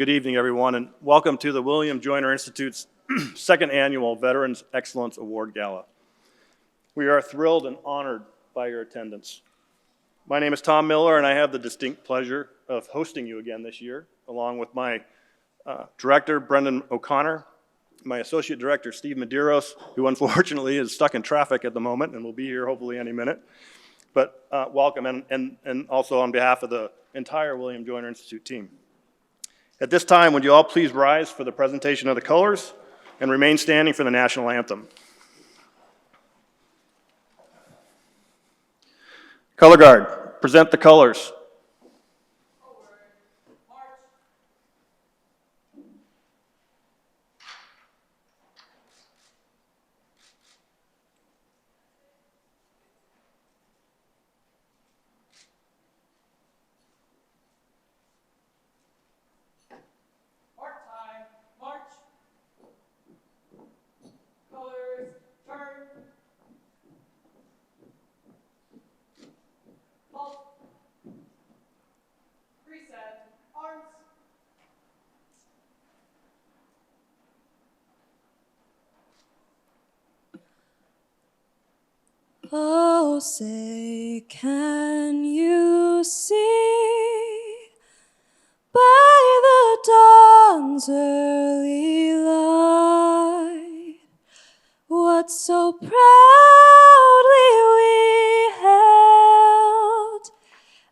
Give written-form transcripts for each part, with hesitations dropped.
Good evening, everyone, and welcome to the William Joyner Institute's second annual Veterans Excellence Award Gala. We are thrilled and honored by your attendance. My name is Tom Miller, and I have the distinct pleasure of hosting you again this year, along with my director, Brendan O'Connor, my associate director, Steve Medeiros, who unfortunately is stuck in traffic at the moment and will be here hopefully any minute. But welcome, and also on behalf of the entire William Joyner Institute team. At this time, would you all please rise for the presentation of the colors and remain standing for the national anthem. Color Guard, present the colors. Oh, say, can you see by the dawn's early light what so proudly we held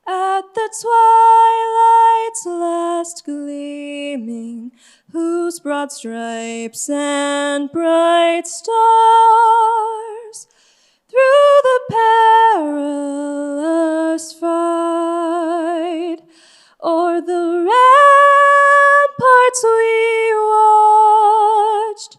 at the twilight's last gleaming, whose broad stripes and bright stars through the perilous fight o'er the ramparts we watched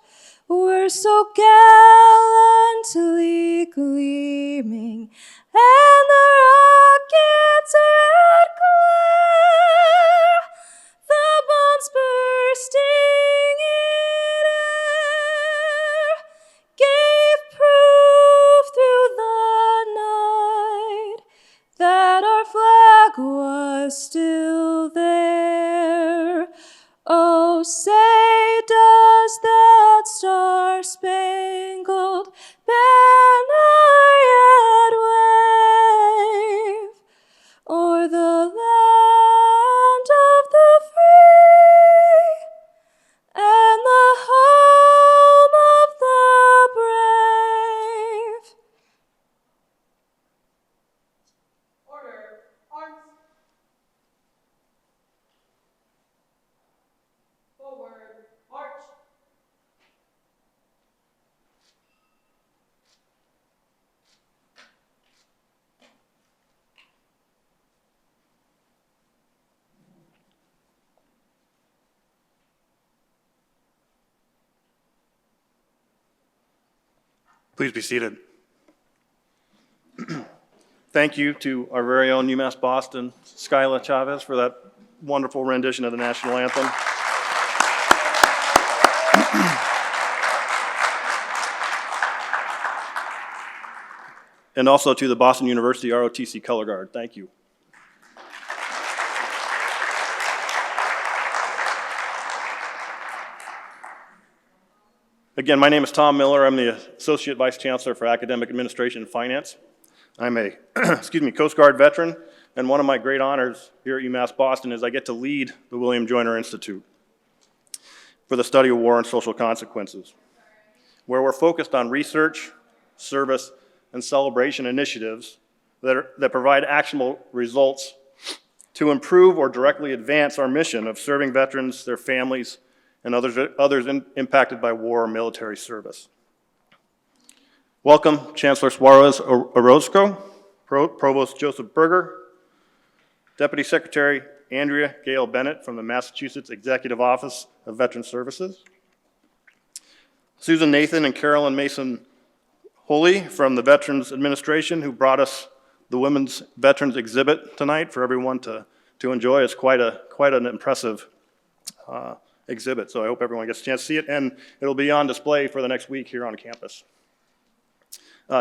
were so gallantly gleaming, and the rocket's red glare, the bombs bursting in air, gave proof through the night that our flag was still there. Oh, say, does that star-spangled banner yet wave o'er the land of the free and the home of the brave? Order, arms. Forward, march. Please be seated. Thank you to our very own UMass Boston, Skyla Chavez, for that wonderful rendition of the national anthem. And also to the Boston University ROTC Color Guard. Thank you. Again, my name is Tom Miller. I'm the Associate Vice Chancellor for Academic Administration and Finance. I'm a Coast Guard veteran, and one of my great honors here at UMass Boston is I get to lead the William Joyner Institute for the study of war and social consequences, where we're focused on research, service, and celebration initiatives that provide actionable results to improve or directly advance our mission of serving veterans, their families, and others impacted by war or military service. Welcome, Chancellor Suarez Orozco, Provost Joseph Berger, Deputy Secretary Andrea Gale Bennett from the Massachusetts Executive Office of Veteran Services, Susan Nathan and Carolyn Mason Holy from the Veterans Administration, who brought us the Women's Veterans exhibit tonight for everyone to enjoy. It's quite an impressive exhibit, so I hope everyone gets a chance to see it, and it'll be on display for the next week here on campus.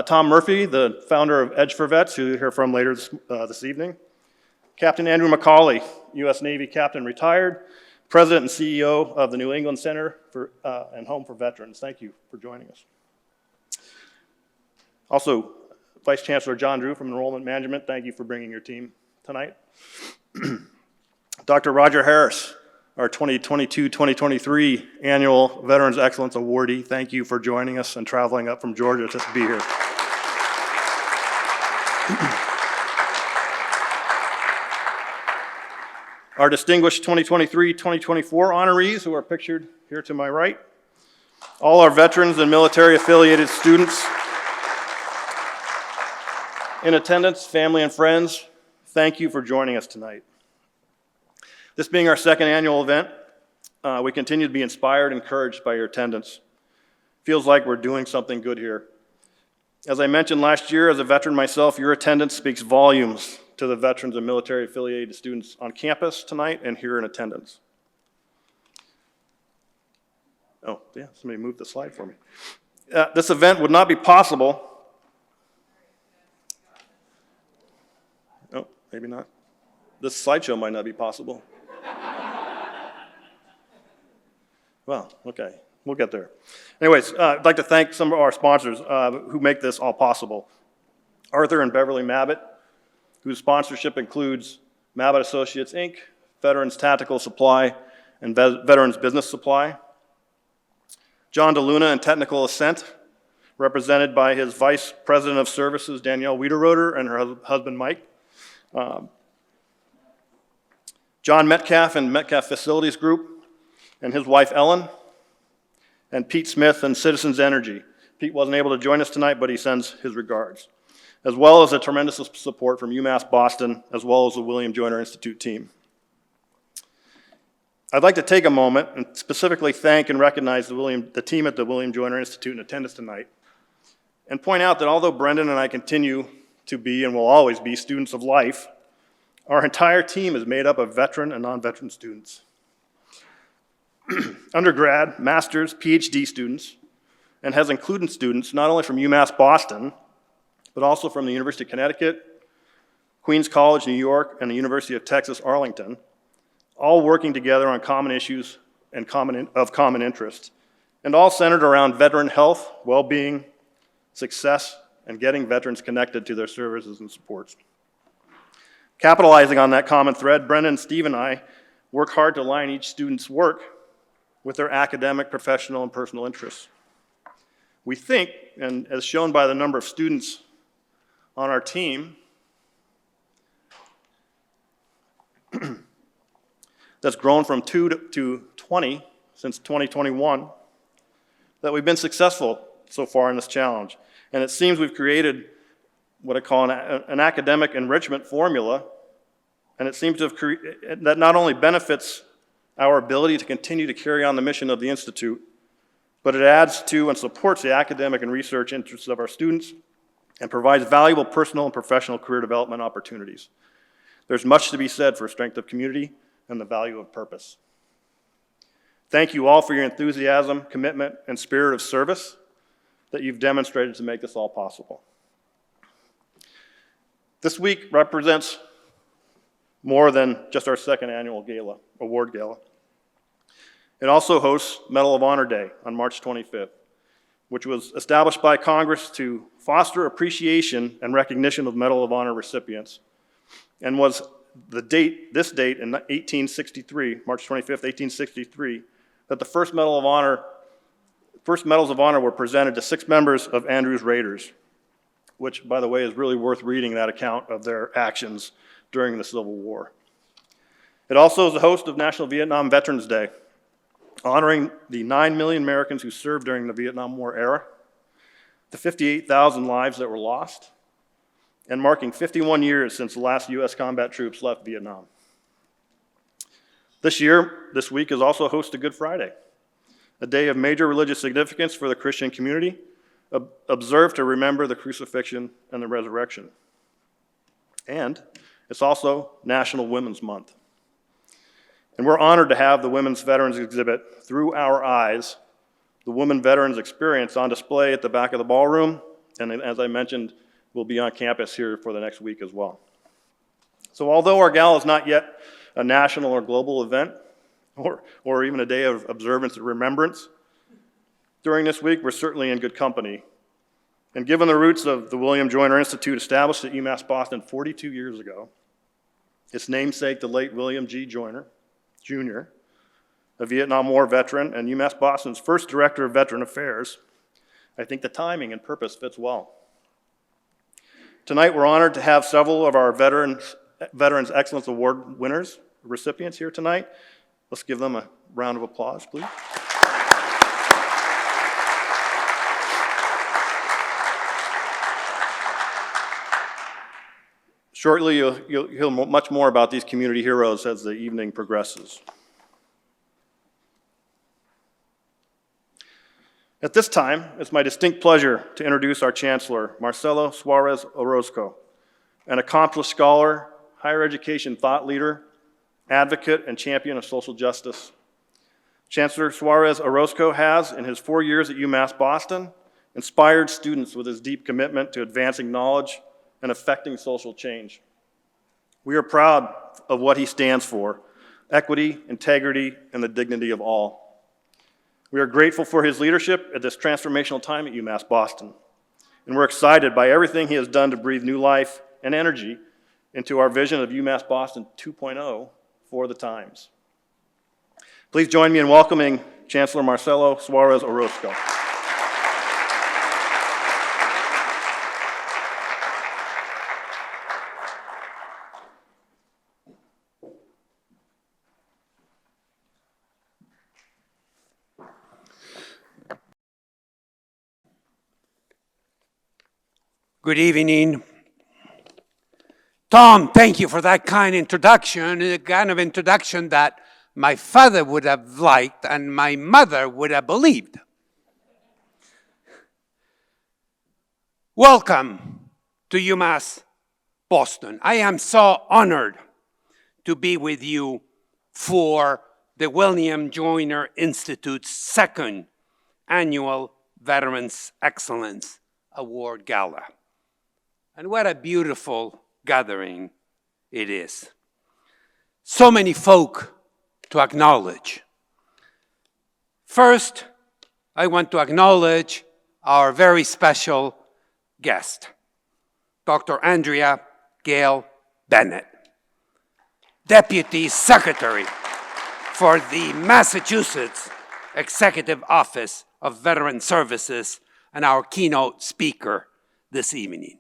Tom Murphy, the founder of Edge for Vets, who you'll hear from later this evening. Captain Andrew McCauley, U.S. Navy captain, retired. President and CEO of the New England Center and Home for Veterans. Thank you for joining us. Also, Vice Chancellor John Drew from Enrollment Management, thank you for bringing your team tonight. Dr. Roger Harris, our 2022-2023 Annual Veterans Excellence Awardee, thank you for joining us and traveling up from Georgia to be here. Our distinguished 2023-2024 honorees who are pictured here to my right, all our veterans and military affiliated students in attendance, family and friends, thank you for joining us tonight. This being our second annual event, we continue to be inspired and encouraged by your attendance. Feels like we're doing something good here. As I mentioned last year, as a veteran myself, your attendance speaks volumes to the veterans and military affiliated students on campus tonight and here in attendance. Oh, yeah, somebody moved the slide for me. This event would not be possible. Oh, maybe not. This slideshow might not be possible. Well, okay, we'll get there. Anyways, I'd like to thank some of our sponsors who make this all possible. Arthur and Beverly Mabbitt, whose sponsorship includes Mabbitt Associates, Inc., Veterans Tactical Supply, and Veterans Business Supply. John DeLuna and Technical Ascent, represented by his Vice President of Services, Danielle Wiederroder, and her husband, Mike. John Metcalf and Metcalf Facilities Group, and his wife, Ellen. And Pete Smith and Citizens Energy. Pete wasn't able to join us tonight, but he sends his regards, as well as a tremendous support from UMass Boston, as well as the William Joyner Institute team. I'd like to take a moment and specifically thank and recognize the team at the William Joyner Institute in attendance tonight, and point out that although Brendan and I continue to be and will always be students of life, our entire team is made up of veteran and non-veteran students. Undergrad, master's, PhD students, and has included students not only from UMass Boston, but also from the University of Connecticut, Queens College, New York, and the University of Texas, Arlington, all working together on common issues and of common interest, and all centered around veteran health, well-being, success, and getting veterans connected to their services and supports. Capitalizing on that common thread, Brendan, Steve, and I work hard to align each student's work with their academic, professional, and personal interests. We think, and as shown by the number of students on our team, that's grown from 2 to 20 since 2021, that we've been successful so far in this challenge. And it seems we've created what I call an academic enrichment formula, and it seems to have that not only benefits our ability to continue to carry on the mission of the Institute, but it adds to and supports the academic and research interests of our students and provides valuable personal and professional career development opportunities. There's much to be said for strength of community and the value of purpose. Thank you all for your enthusiasm, commitment, and spirit of service that you've demonstrated to make this all possible. This week represents more than just our second annual gala, award gala. It also hosts Medal of Honor Day on March 25th, which was established by Congress to foster appreciation and recognition of Medal of Honor recipients, and was this date in 1863, March 25th, 1863, that the first Medals of Honor were presented to 6 members of Andrews Raiders, which, by the way, is really worth reading that account of their actions during the Civil War. It also is the host of National Vietnam Veterans Day, honoring the 9 million Americans who served during the Vietnam War era, the 58,000 lives that were lost, and marking 51 years since the last U.S. combat troops left Vietnam. This week is also a host of Good Friday, a day of major religious significance for the Christian community, observed to remember the crucifixion and the resurrection. And it's also National Women's Month. And we're honored to have the Women's Veterans exhibit, Through Our Eyes, the Women Veterans Experience, on display at the back of the ballroom, and as I mentioned, will be on campus here for the next week as well. So although our gala is not yet a national or global event, or even a day of observance and remembrance. During this week, we're certainly in good company. And given the roots of the William Joyner Institute, established at UMass Boston 42 years ago, its namesake, the late William G. Joyner, Jr., a Vietnam War veteran and UMass Boston's first director of veteran affairs, I think the timing and purpose fits well. Tonight, we're honored to have several of our Veterans Excellence Award winners, recipients here tonight. Let's give them a round of applause, please. Shortly, you'll hear much more about these community heroes as the evening progresses. At this time, it's my distinct pleasure to introduce our Chancellor, Marcelo Suarez Orozco, an accomplished scholar, higher education thought leader, advocate, and champion of social justice. Chancellor Suarez Orozco has, in his 4 years at UMass Boston, inspired students with his deep commitment to advancing knowledge and affecting social change. We are proud of what he stands for: equity, integrity, and the dignity of all. We are grateful for his leadership at this transformational time at UMass Boston, and we're excited by everything he has done to breathe new life and energy into our vision of UMass Boston 2.0 for the times. Please join me in welcoming Chancellor Marcelo Suarez Orozco. Good evening. Tom, thank you for that kind introduction, the kind of introduction that my father would have liked and my mother would have believed. Welcome to UMass Boston. I am so honored to be with you for the William Joyner Institute's second annual Veterans Excellence Award Gala. And what a beautiful gathering it is. So many folk to acknowledge. First, I want to acknowledge our very special guest, Dr. Andrea Gail Bennett, Deputy Secretary for the Massachusetts Executive Office of Veteran Services and our keynote speaker this evening.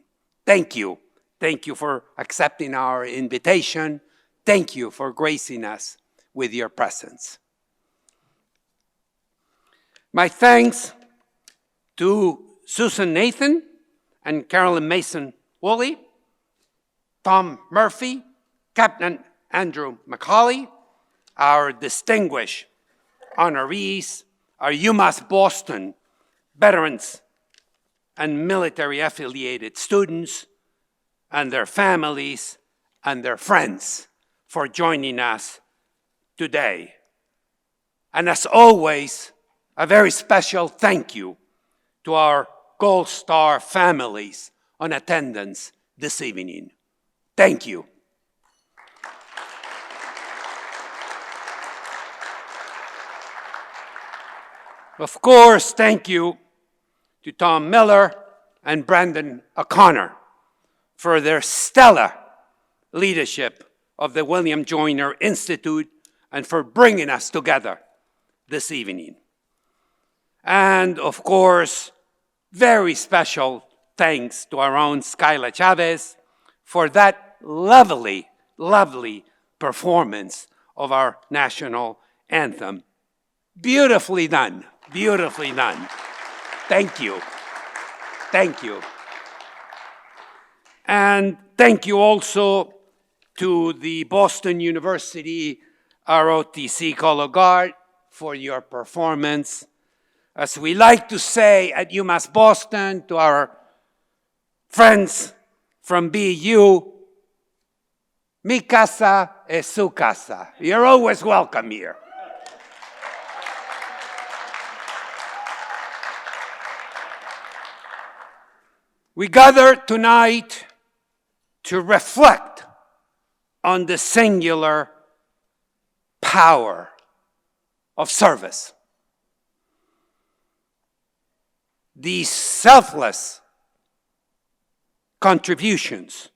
Thank you. Thank you for accepting our invitation. Thank you for gracing us with your presence. My thanks to Susan Nathan and Carolyn Mason-Woolley, Tom Murphy, Captain Andrew McCauley, our distinguished honorees, our UMass Boston veterans and military-affiliated students, and their families and their friends for joining us today. And as always, a very special thank you to our Gold Star families on attendance this evening. Thank you. Of course, thank you to Tom Miller and Brandon O'Connor for their stellar leadership of the William Joyner Institute and for bringing us together this evening. And of course, very special thanks to our own Skyla Chavez for that lovely, lovely performance of our national anthem. Beautifully done, beautifully done. Thank you. Thank you. And thank you also to the Boston University ROTC Color Guard for your performance. As we like to say at UMass Boston to our friends from BU, mi casa es su casa. You're always welcome here. We gather tonight to reflect on the singular power of service. These selfless contributions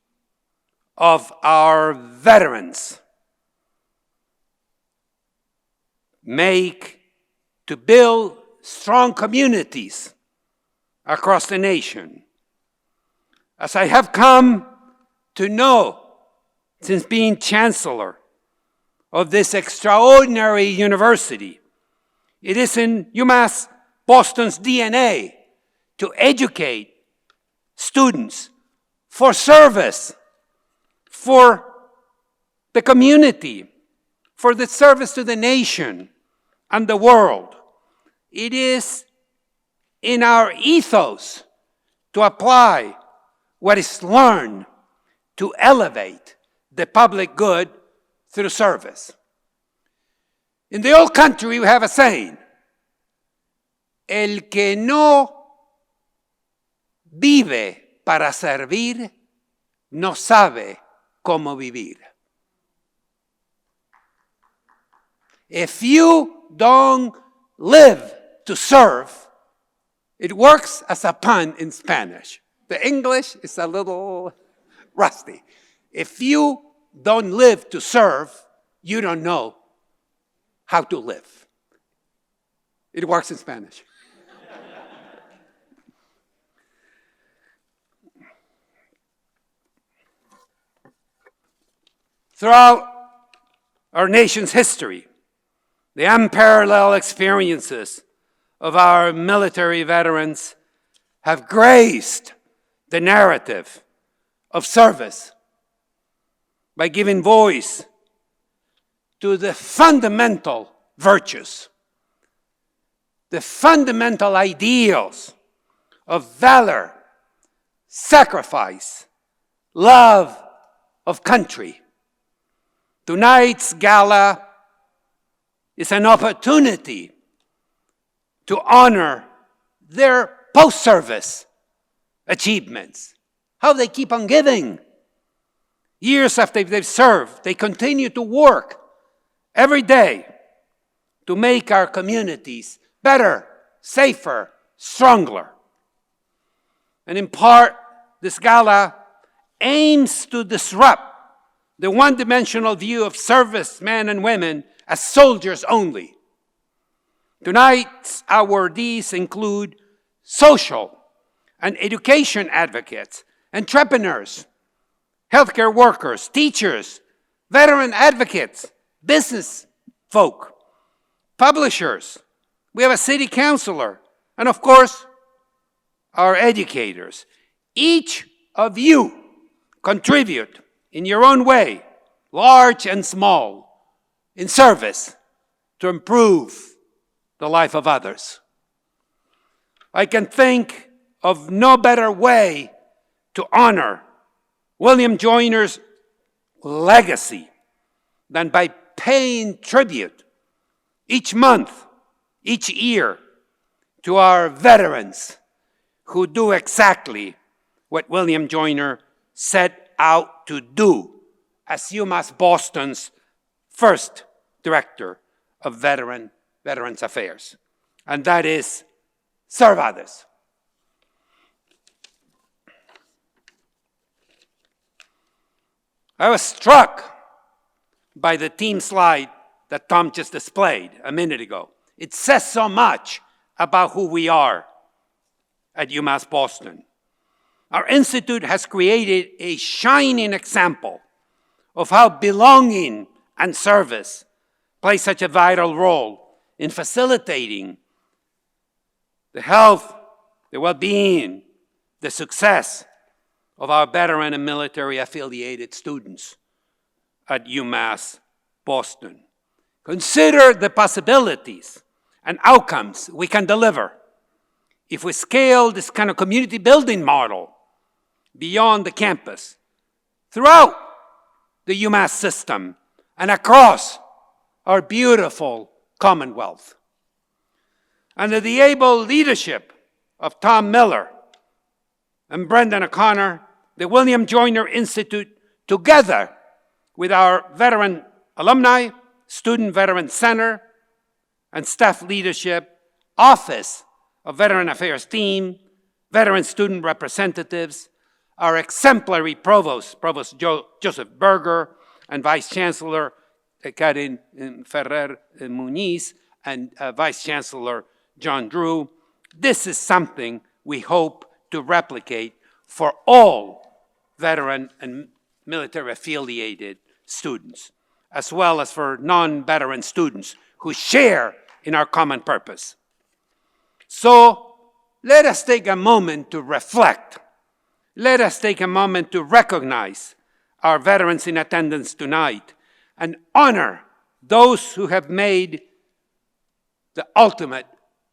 of our veterans make to build strong communities across the nation. As I have come to know since being chancellor of this extraordinary university, it is in UMass Boston's DNA to educate students for service, for the community, for the service to the nation and the world. It is in our ethos to apply what is learned to elevate the public good through service. In the old country, we have a saying, el que no vive para servir, no sabe cómo vivir. If you don't live to serve, it works as a pun in Spanish. The English is a little rusty. If you don't live to serve, you don't know how to live. It works in Spanish. Throughout our nation's history, the unparalleled experiences of our military veterans have graced the narrative of service by giving voice to the fundamental virtues, the fundamental ideals of valor, sacrifice, love of country. Tonight's gala is an opportunity to honor their post-service achievements, how they keep on giving. Years after they've served, they continue to work every day to make our communities better, safer, stronger. And in part, this gala aims to disrupt the one-dimensional view of servicemen and women as soldiers only. Tonight's awardees include social and education advocates, entrepreneurs, healthcare workers, teachers, veteran advocates, business folk, publishers. We have a city councilor, and of course, our educators. Each of you contribute in your own way, large and small, in service to improve the life of others. I can think of no better way to honor William Joyner's legacy than by paying tribute each month, each year, to our veterans who do exactly what William Joyner set out to do as UMass Boston's first director of Veterans Affairs, and that is serve others. I was struck by the team slide that Tom just displayed a minute ago. It says so much about who we are at UMass Boston. Our institute has created a shining example of how belonging and service play such a vital role in facilitating the health, the well-being, the success of our veteran and military affiliated students at UMass Boston. Consider the possibilities and outcomes we can deliver if we scale this kind of community building model beyond the campus, throughout the UMass system, and across our beautiful Commonwealth. Under the able leadership of Tom Miller and Brendan O'Connor, the William Joyner Institute, together with our veteran alumni, Student Veteran Center, and staff leadership, Office of Veteran Affairs team, veteran student representatives, our exemplary provost, Provost Joseph Berger, and Vice Chancellor Karin Ferrer Muniz, and Vice Chancellor John Drew. This is something we hope to replicate for all veteran and military-affiliated students, as well as for non-veteran students who share in our common purpose. So let us take a moment to reflect. Let us take a moment to recognize our veterans in attendance tonight and honor those who have made the ultimate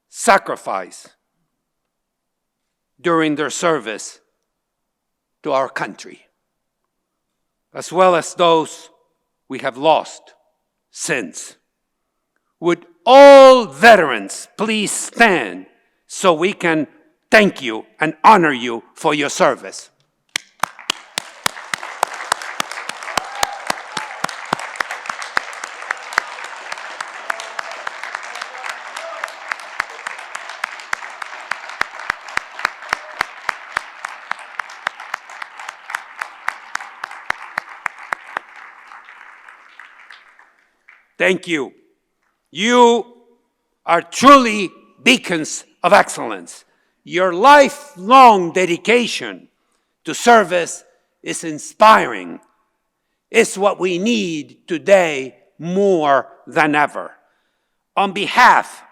sacrifice during their service to our country, as well as those we have lost since. Would all veterans please stand so we can thank you and honor you for your service? Thank you. You are truly beacons of excellence. Your lifelong dedication to service is inspiring. It's what we need today more than ever. On behalf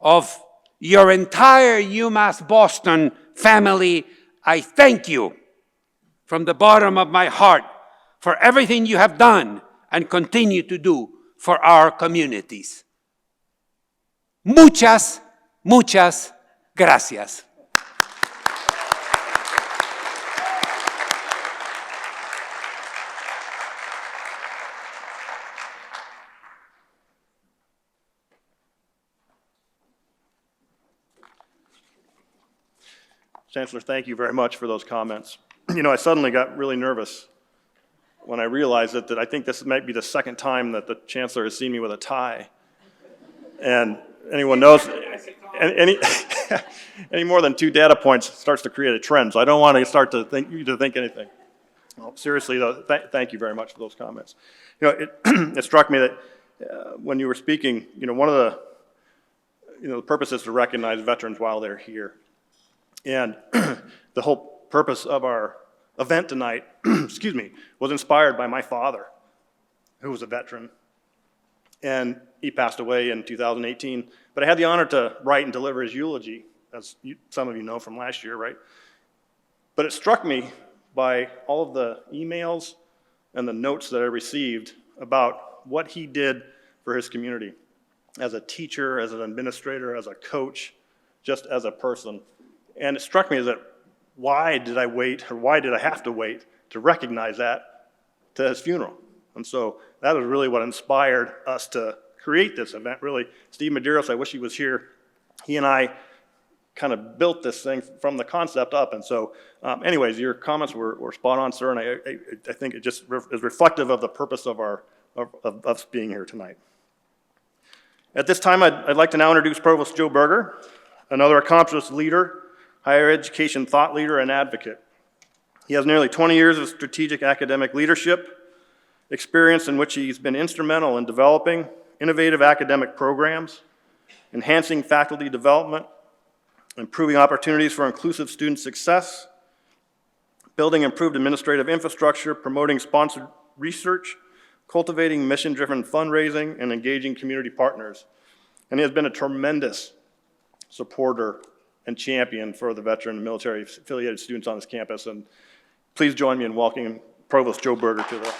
of your entire UMass Boston family, I thank you from the bottom of my heart for everything you have done and continue to do for our communities. Muchas, muchas gracias. Chancellor, thank you very much for those comments. You know, I suddenly got really nervous when I realized that I think this might be the second time that the Chancellor has seen me with a tie. And anyone knows, any more than 2 data points starts to create a trend. So I don't want to start to think you to think anything. Well, seriously, though, thank you very much for those comments. You know, it struck me that when you were speaking, you know, one of the purpose is to recognize veterans while they're here. And the whole purpose of our event tonight, excuse me, was inspired by my father, who was a veteran. And he passed away in 2018. But I had the honor to write and deliver his eulogy, as some of you know from last year, right? But it struck me by all of the emails and the notes that I received about what he did for his community as a teacher, as an administrator, as a coach, just as a person. And it struck me that why did I wait, or why did I have to wait to recognize that to his funeral? And so that was really what inspired us to create this event, really. Steve Medeiros, I wish he was here. He and I kind of built this thing from the concept up. And so anyways, your comments were spot on, sir, and I think it just is reflective of the purpose of us being here tonight. At this time, I'd like to now introduce Provost Joe Berger, another accomplished leader, higher education thought leader and advocate. He has nearly 20 years of strategic academic leadership experience in which he's been instrumental in developing innovative academic programs, enhancing faculty development, improving opportunities for inclusive student success, building improved administrative infrastructure, promoting sponsored research, cultivating mission-driven fundraising, and engaging community partners. And he has been a tremendous supporter and champion for the veteran and military-affiliated students on this campus. And please join me in welcoming Provost Joe Berger to the...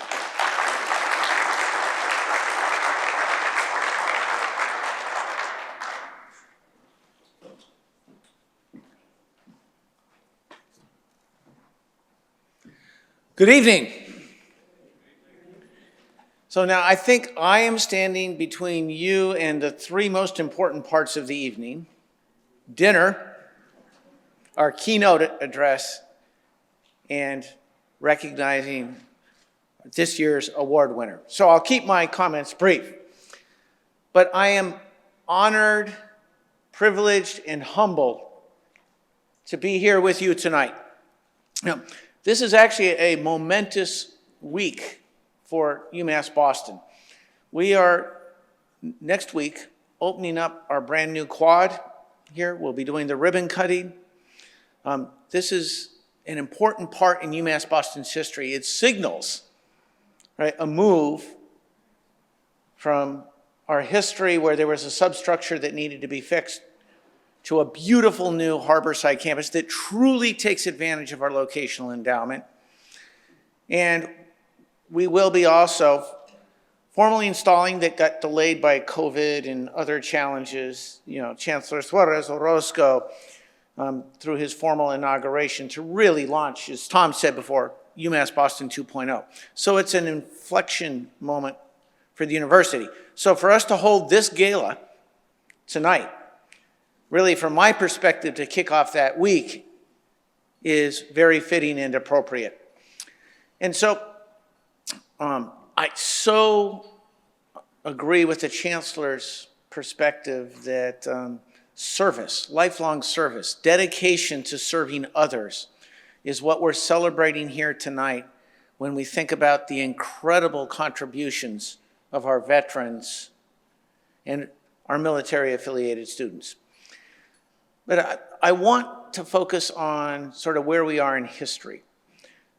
Good evening. So now I think I am standing between you and the 3 most important parts of the evening: dinner, our keynote address, and recognizing this year's award winner. So I'll keep my comments brief. But I am honored, privileged, and humbled to be here with you tonight. Now, this is actually a momentous week for UMass Boston. We are, next week, opening up our brand new quad here. We'll be doing the ribbon cutting. This is an important part in UMass Boston's history. It signals, right, a move from our history where there was a substructure that needed to be fixed to a beautiful new Harborside campus that truly takes advantage of our locational endowment. And we will be also formally installing, that got delayed by COVID and other challenges, Chancellor Suarez Orozco, through his formal inauguration to really launch, as Tom said before, UMass Boston 2.0. So it's an inflection moment for the university. So for us to hold this gala tonight, really from my perspective to kick off that week, is very fitting and appropriate. And so I so agree with the Chancellor's perspective that service, lifelong service, dedication to serving others is what we're celebrating here tonight when we think about the incredible contributions of our veterans and our military-affiliated students. But I want to focus on sort of where we are in history.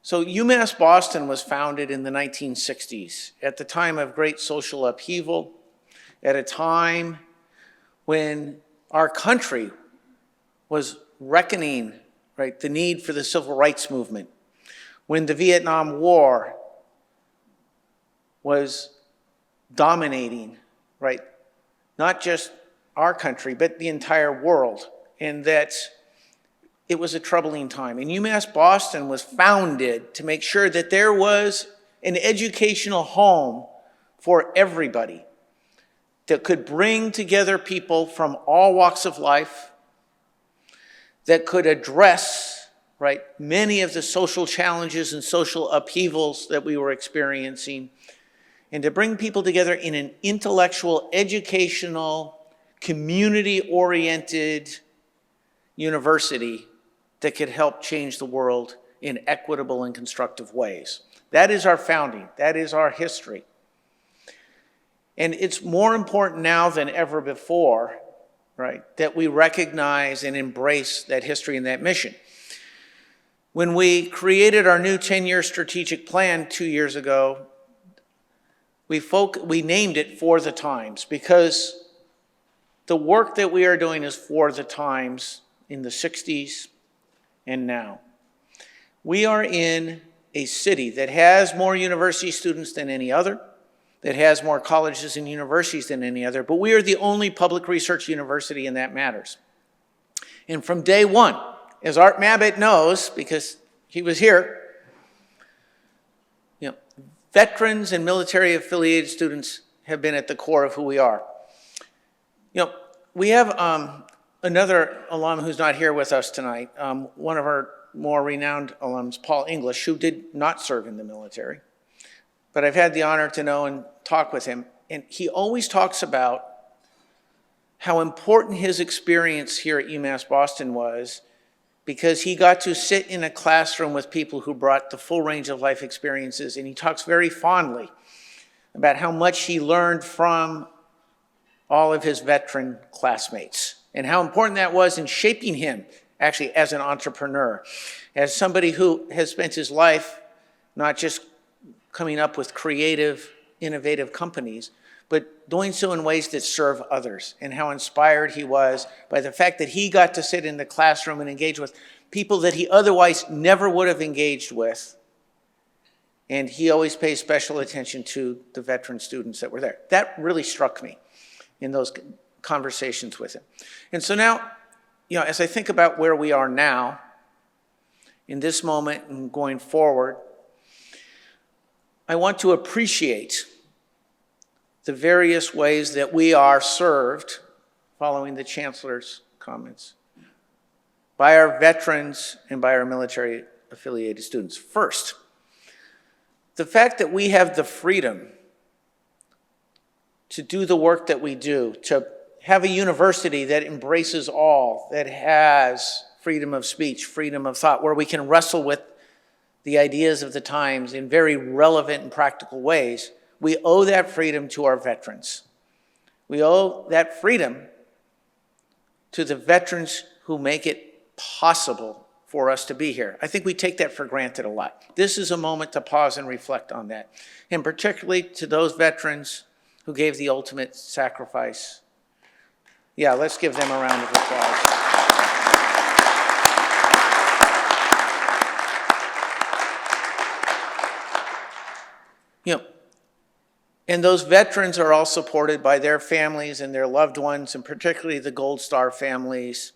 So UMass Boston was founded in the 1960s at the time of great social upheaval, at a time when our country was reckoning, right, the need for the civil rights movement, when the Vietnam War was dominating, right, not just our country, but the entire world, and that it was a troubling time. And UMass Boston was founded to make sure that there was an educational home for everybody that could bring together people from all walks of life, that could address, right, many of the social challenges and social upheavals that we were experiencing, and to bring people together in an intellectual, educational, community-oriented university that could help change the world in equitable and constructive ways. That is our founding. That is our history. And it's more important now than ever before, right, that we recognize and embrace that history and that mission. When we created our new 10-year strategic plan 2 years ago, we named it For the Times, because the work that we are doing is for the times in the 60s and now. We are in a city that has more university students than any other, that has more colleges and universities than any other, but we are the only public research university, and that matters. And from day one, as Art Mabbitt knows, because he was here, veterans and military-affiliated students have been at the core of who we are. We have another alum who's not here with us tonight, one of our more renowned alums, Paul English, who did not serve in the military. But I've had the honor to know and talk with him, and he always talks about how important his experience here at UMass Boston was, because he got to sit in a classroom with people who brought the full range of life experiences, and he talks very fondly about how much he learned from all of his veteran classmates and how important that was in shaping him actually as an entrepreneur, as somebody who has spent his life not just coming up with creative, innovative companies, but doing so in ways that serve others, and how inspired he was by the fact that he got to sit in the classroom and engage with people that he otherwise never would have engaged with. And he always pays special attention to the veteran students that were there. That really struck me in those conversations with him. And so now, as I think about where we are now, in this moment and going forward, I want to appreciate the various ways that we are served, following the Chancellor's comments, by our veterans and by our military-affiliated students. First, the fact that we have the freedom to do the work that we do, to have a university that embraces all, that has freedom of speech, freedom of thought, where we can wrestle with the ideas of the times in very relevant and practical ways, we owe that freedom to our veterans. We owe that freedom to the veterans who make it possible for us to be here. I think we take that for granted a lot. This is a moment to pause and reflect on that, and particularly to those veterans who gave the ultimate sacrifice. Yeah, let's give them a round of applause. And those veterans are all supported by their families and their loved ones, and particularly the Gold Star families.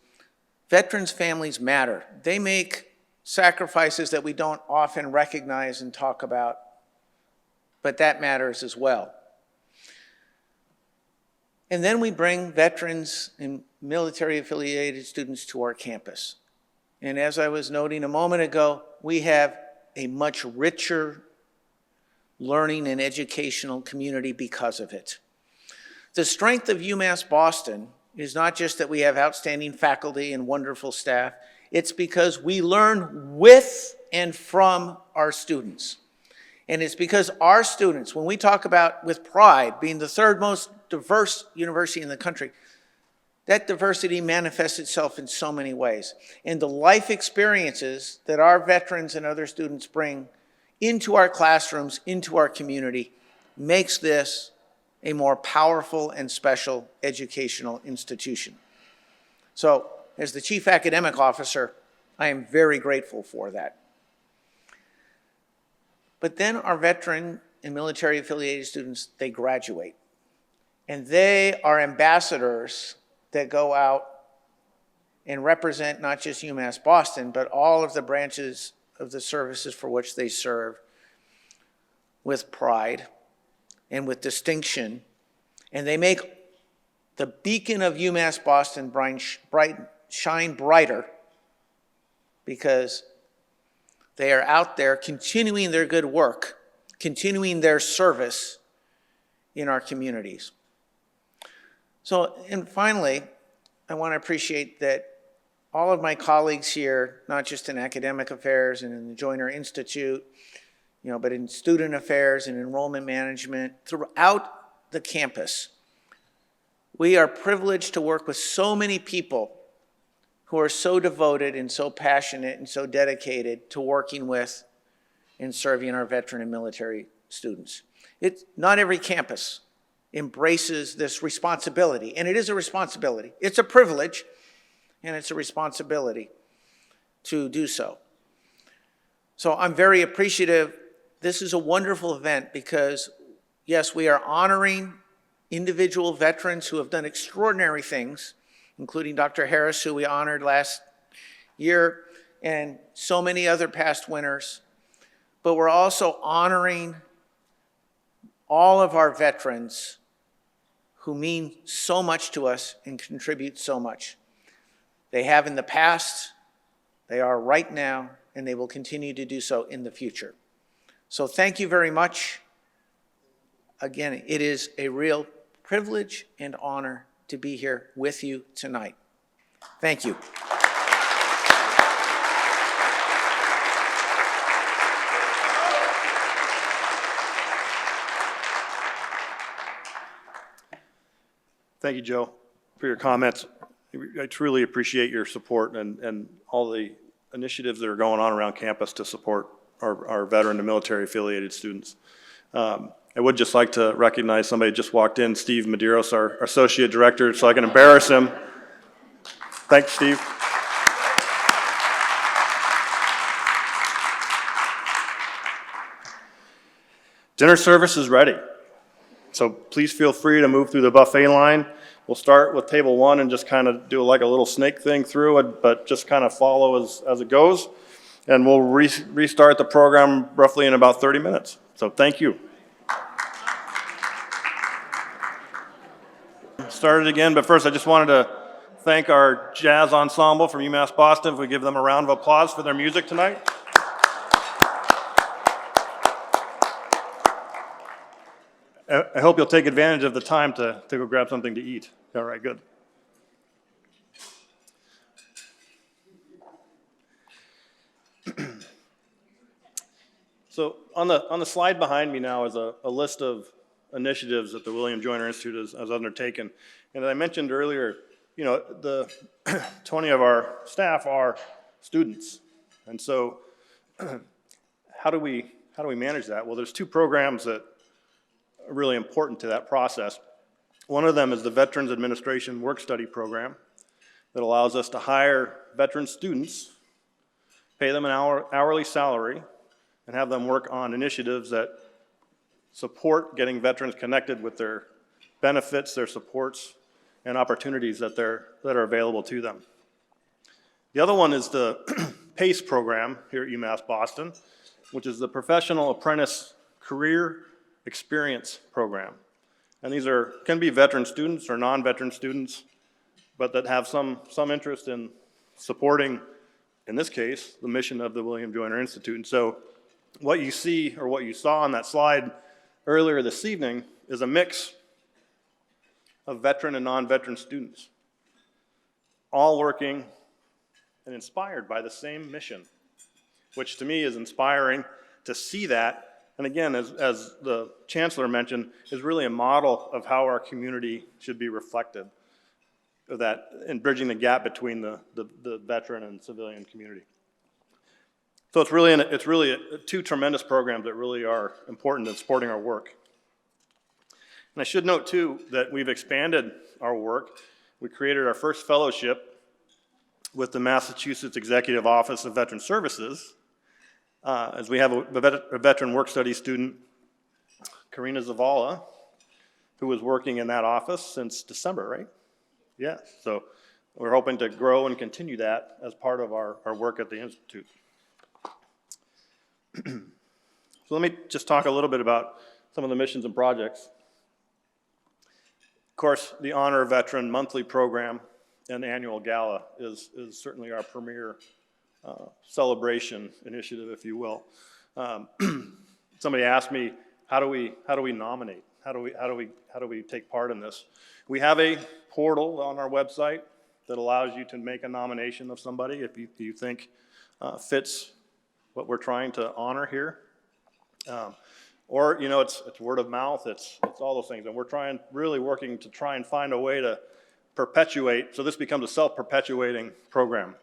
Veterans' families matter. They make sacrifices that we don't often recognize and talk about, but that matters as well. And then we bring veterans and military-affiliated students to our campus. And as I was noting a moment ago, we have a much richer learning and educational community because of it. The strength of UMass Boston is not just that we have outstanding faculty and wonderful staff, it's because we learn with and from our students. And it's because our students, when we talk about with pride being the third most diverse university in the country, that diversity manifests itself in so many ways. And the life experiences that our veterans and other students bring into our classrooms, into our community, makes this a more powerful and special educational institution. So, as the Chief Academic Officer, I am very grateful for that. But then our veteran and military-affiliated students, they graduate. And they are ambassadors that go out and represent not just UMass Boston, but all of the branches of the services for which they serve with pride and with distinction. And they make the beacon of UMass Boston shine brighter because they are out there continuing their good work, continuing their service in our communities. So, and finally, I want to appreciate that all of my colleagues here, not just in academic affairs and in the Joyner Institute, but in student affairs and enrollment management throughout the campus, we are privileged to work with so many people who are so devoted and so passionate and so dedicated to working with and serving our veteran and military students. Not every campus embraces this responsibility, and it is a responsibility. It's a privilege, and it's a responsibility to do so. So I'm very appreciative. This is a wonderful event because, yes, we are honoring individual veterans who have done extraordinary things, including Dr. Harris, who we honored last year, and so many other past winners. But we're also honoring all of our veterans who mean so much to us and contribute so much. They have in the past, they are right now, and they will continue to do so in the future. So thank you very much. Again, it is a real privilege and honor to be here with you tonight. Thank you. Thank you, Joe, for your comments. I truly appreciate your support and all the initiatives that are going on around campus to support our veteran and military affiliated students. I would just like to recognize somebody just walked in, Steve Medeiros, our Associate Director, so I can embarrass him. Thanks, Steve. Dinner service is ready. So please feel free to move through the buffet line. We'll start with table 1 and just kind of do like a little snake thing through it, but just kind of follow as it goes. And we'll restart the program roughly in about 30 minutes. So thank you. Started again, but first I just wanted to thank our jazz ensemble from UMass Boston. If we give them a round of applause for their music tonight. I hope you'll take advantage of the time to go grab something to eat. All right, good. So on the slide behind me now is a list of initiatives that the William Joyner Institute has undertaken. And as I mentioned earlier, you know, the 20 of our staff are students. And so how do we manage that? Well, there's two programs that are really important to that process. One of them is the Veterans Administration Work Study Program that allows us to hire veteran students, pay them an hourly salary, and have them work on initiatives that support getting veterans connected with their benefits, their supports, and opportunities that are available to them. The other one is the PACE program here at UMass Boston, which is the Professional Apprentice Career Experience Program. And these can be veteran students or non-veteran students, but that have some interest in supporting, in this case, the mission of the William Joyner Institute. And so what you see, or what you saw on that slide earlier this evening, is a mix of veteran and non-veteran students, all working and inspired by the same mission, which to me is inspiring to see that. And again, as the Chancellor mentioned, is really a model of how our community should be reflected, of that, in bridging the gap between the veteran and civilian community. So it's really two tremendous programs that really are important in supporting our work. And I should note too that we've expanded our work. We created our first fellowship with the Massachusetts Executive Office of Veteran Services, as we have a veteran work study student, Karina Zavala, who was working in that office since December, right? Yes, so we're hoping to grow and continue that as part of our work at the Institute. So let me just talk a little bit about some of the missions and projects. Of course, the Honor Veteran monthly program and annual gala is certainly our premier celebration initiative, if you will. Somebody asked me, how do we nominate? How do we take part in this? We have a portal on our website that allows you to make a nomination of somebody if you think fits what we're trying to honor here. Or, you know, it's word of mouth, it's all those things. And we're really working to try and find a way to perpetuate, so this becomes a self-perpetuating program.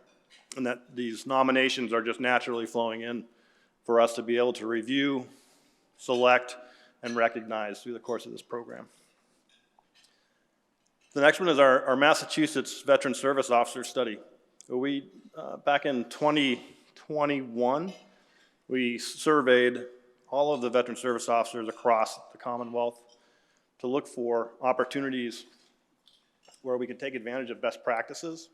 And that these nominations are just naturally flowing in for us to be able to review, select, and recognize through the course of this program. The next one is our Massachusetts Veteran Service Officer Study. We, back in 2021, we surveyed all of the veteran service officers across the Commonwealth to look for opportunities where we could take advantage of best practices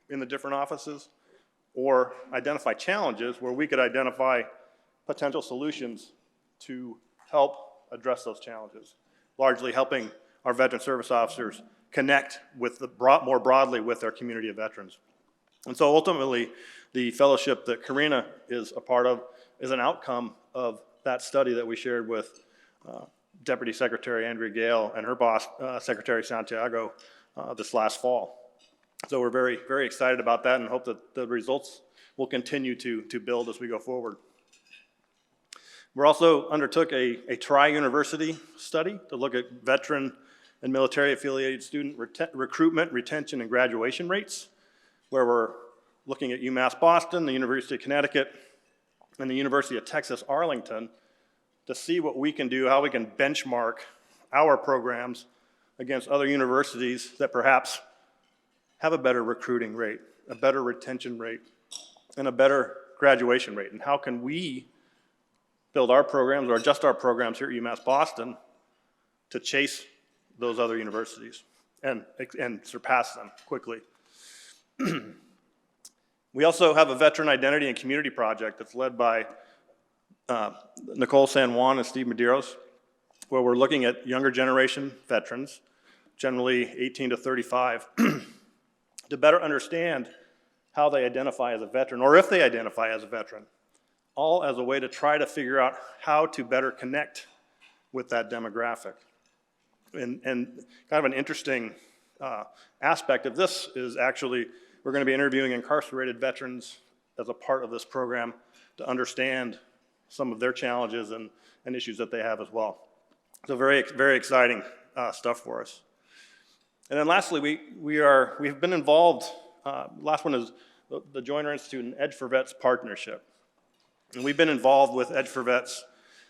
in the different offices, or identify challenges where we could identify potential solutions to help address those challenges, largely helping our veteran service officers connect with more broadly with their community of veterans. And so ultimately, the fellowship that Karina is a part of is an outcome of that study that we shared with Deputy Secretary Andrea Gale and her boss, Secretary Santiago, this last fall. So we're very, very excited about that and hope that the results will continue to build as we go forward. We also undertook a tri-university study to look at veteran and military-affiliated student recruitment, retention, and graduation rates, where we're looking at UMass Boston, the University of Connecticut, and the University of Texas Arlington to see what we can do, how we can benchmark our programs against other universities that perhaps have a better recruiting rate, a better retention rate, and a better graduation rate. And how can we build our programs or adjust our programs here at UMass Boston to chase those other universities and surpass them quickly. We also have a veteran identity and community project that's led by Nicole San Juan and Steve Medeiros, where we're looking at younger generation veterans, generally 18 to 35, to better understand how they identify as a veteran, or if they identify as a veteran, all as a way to try to figure out how to better connect with that demographic. And kind of an interesting aspect of this is actually we're going to be interviewing incarcerated veterans as a part of this program to understand some of their challenges and issues that they have as well. So very, very exciting stuff for us. And then lastly, we've been involved, last one is the Joiner Institute and Edge for Vets partnership. And we've been involved with Edge for Vets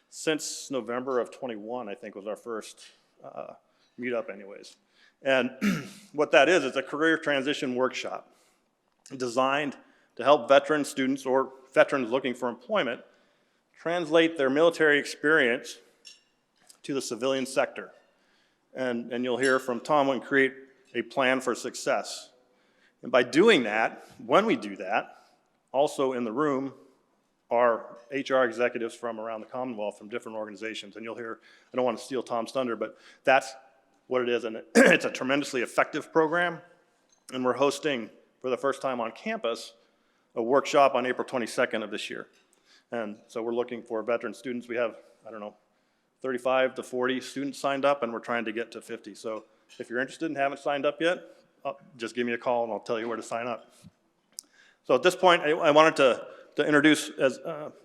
since November of 21, I think was our first meetup anyways. And what that is, it's a career transition workshop designed to help veteran students or veterans looking for employment translate their military experience to the civilian sector. And you'll hear from Tom and create a plan for success. And by doing that, when we do that, also in the room are HR executives from around the Commonwealth from different organizations. And you'll hear, I don't want to steal Tom's thunder, but that's what it is. And it's a tremendously effective program. And we're hosting, for the first time on campus, a workshop on April 22nd of this year. And so we're looking for veteran students. We have, I don't know, 35 to 40 students signed up, and we're trying to get to 50. So if you're interested and haven't signed up yet, just give me a call and I'll tell you where to sign up. So at this point, I wanted to introduce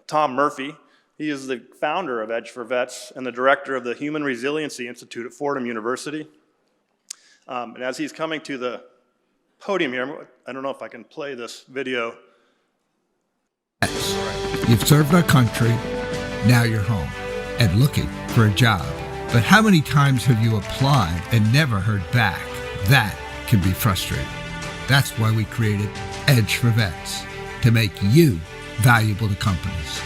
Tom Murphy. He is the founder of Edge for Vets and the director of the Human Resiliency Institute at Fordham University. And as he's coming to the podium here, I don't know if I can play this video. You've served our country, now you're home and looking for a job. But how many times have you applied and never heard back? That can be frustrating. That's why we created Edge for Vets, to make you valuable to companies.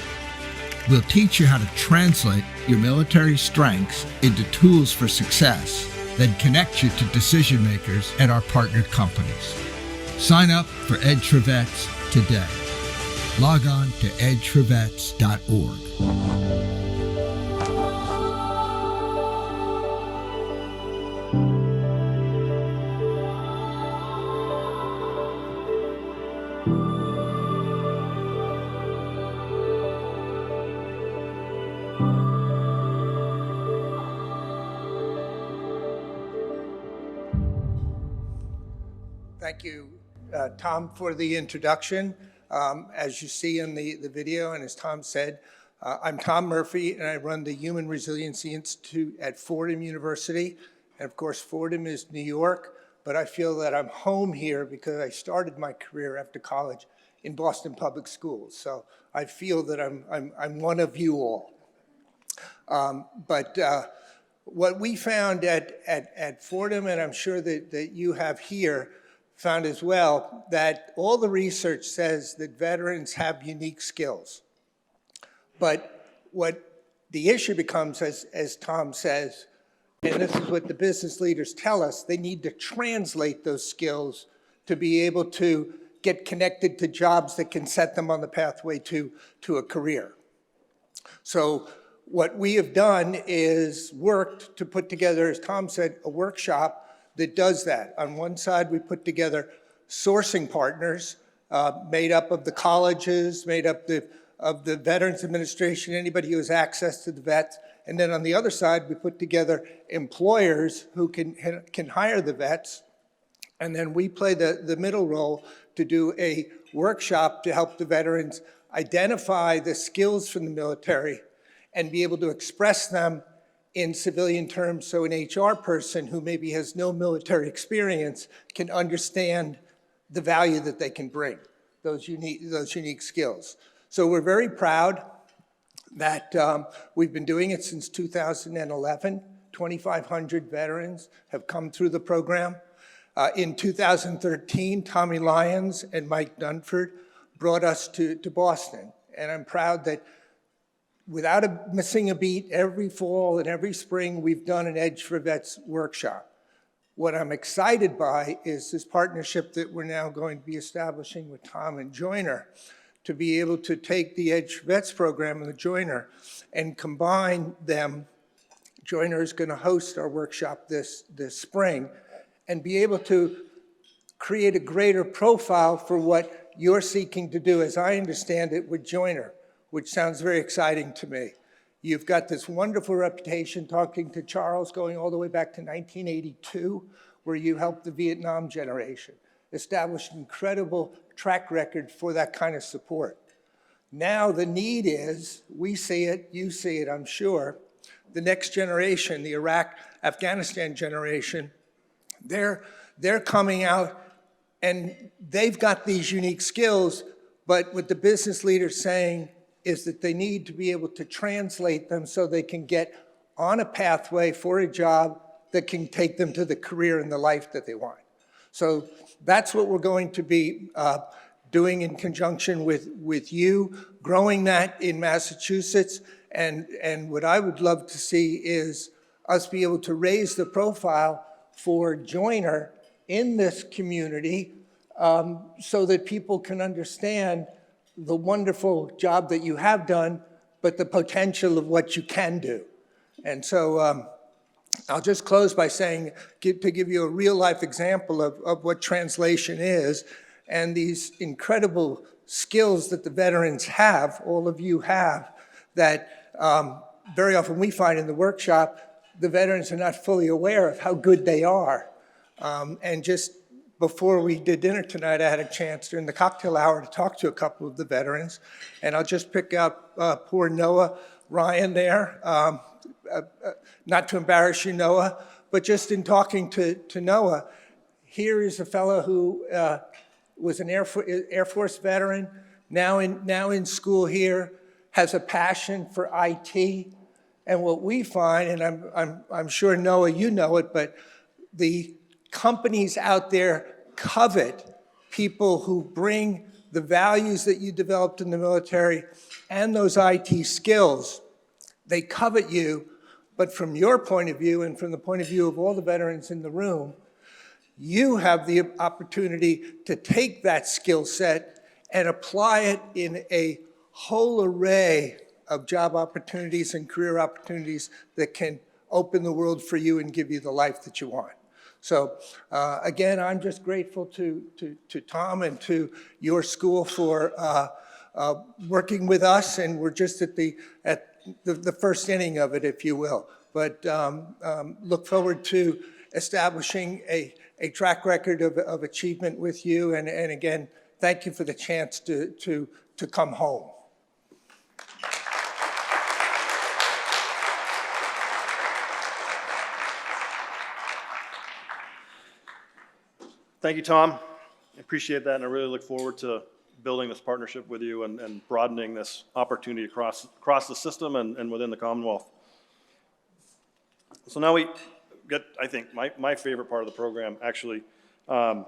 We'll teach you how to translate your military strengths into tools for success, then connect you to decision makers at our partnered companies. Sign up for Edge for Vets today. Log on to edgeforvets.org. Thank you, Tom, for the introduction. As you see in the video, and as Tom said, I'm Tom Murphy, and I run the Human Resiliency Institute at Fordham University. And of course, Fordham is New York, but I feel that I'm home here because I started my career after college in Boston Public Schools. So I feel that I'm one of you all. What we found at Fordham, and I'm sure that you have here, found as well, that all the research says that veterans have unique skills. But what the issue becomes, as Tom says, and this is what the business leaders tell us, they need to translate those skills to be able to get connected to jobs that can set them on the pathway to a career. So what we have done is worked to put together, as Tom said, a workshop that does that. On one side, we put together sourcing partners made up of the colleges, made up of the Veterans Administration, anybody who has access to the vets. And then on the other side, we put together employers who can hire the vets. And then we play the middle role to do a workshop to help the veterans identify the skills from the military and be able to express them in civilian terms, so an HR person who maybe has no military experience can understand the value that they can bring, those unique skills. So we're very proud that we've been doing it since 2011. 2,500 veterans have come through the program. In 2013, Tommy Lyons and Mike Dunford brought us to Boston. And I'm proud that without missing a beat, every fall and every spring, we've done an Edge for Vets workshop. What I'm excited by is this partnership that we're now going to be establishing with Tom and Joiner to be able to take the Edge for Vets program and the Joiner and combine them. Joiner is going to host our workshop this spring and be able to create a greater profile for what you're seeking to do, as I understand it, with Joiner, which sounds very exciting to me. You've got this wonderful reputation, talking to Charles, going all the way back to 1982, where you helped the Vietnam generation, established an incredible track record for that kind of support. Now the need is, we see it, you see it, I'm sure, the next generation, the Iraq, Afghanistan generation, they're coming out and they've got these unique skills, but what the business leader's saying is that they need to be able to translate them so they can get on a pathway for a job that can take them to the career and the life that they want. So that's what we're going to be doing in conjunction with you, growing that in Massachusetts. And what I would love to see is us be able to raise the profile for Joiner in this community so that people can understand the wonderful job that you have done, but the potential of what you can do. And so I'll just close by saying, to give you a real life example of what translation is and these incredible skills that the veterans have, all of you have, that very often we find in the workshop, the veterans are not fully aware of how good they are. And just before we did dinner tonight, I had a chance during the cocktail hour to talk to a couple of the veterans. And I'll just pick out poor Noah Ryan there. Not to embarrass you, Noah, but just in talking to Noah, here is a fellow who was an Air Force veteran, now in school here, has a passion for IT. And what we find, and I'm sure, Noah, you know it, but the companies out there covet people who bring the values that you developed in the military and those IT skills. They covet you, but from your point of view and from the point of view of all the veterans in the room, you have the opportunity to take that skill set and apply it in a whole array of job opportunities and career opportunities that can open the world for you and give you the life that you want. So again, I'm just grateful to Tom and to your school for working with us, and we're just at the first inning of it, if you will. But look forward to establishing a track record of achievement with you, and again, thank you for the chance to come home. Thank you, Tom. I appreciate that, and I really look forward to building this partnership with you and broadening this opportunity across the system and within the Commonwealth. So now we get, I think, my favorite part of the program, actually, when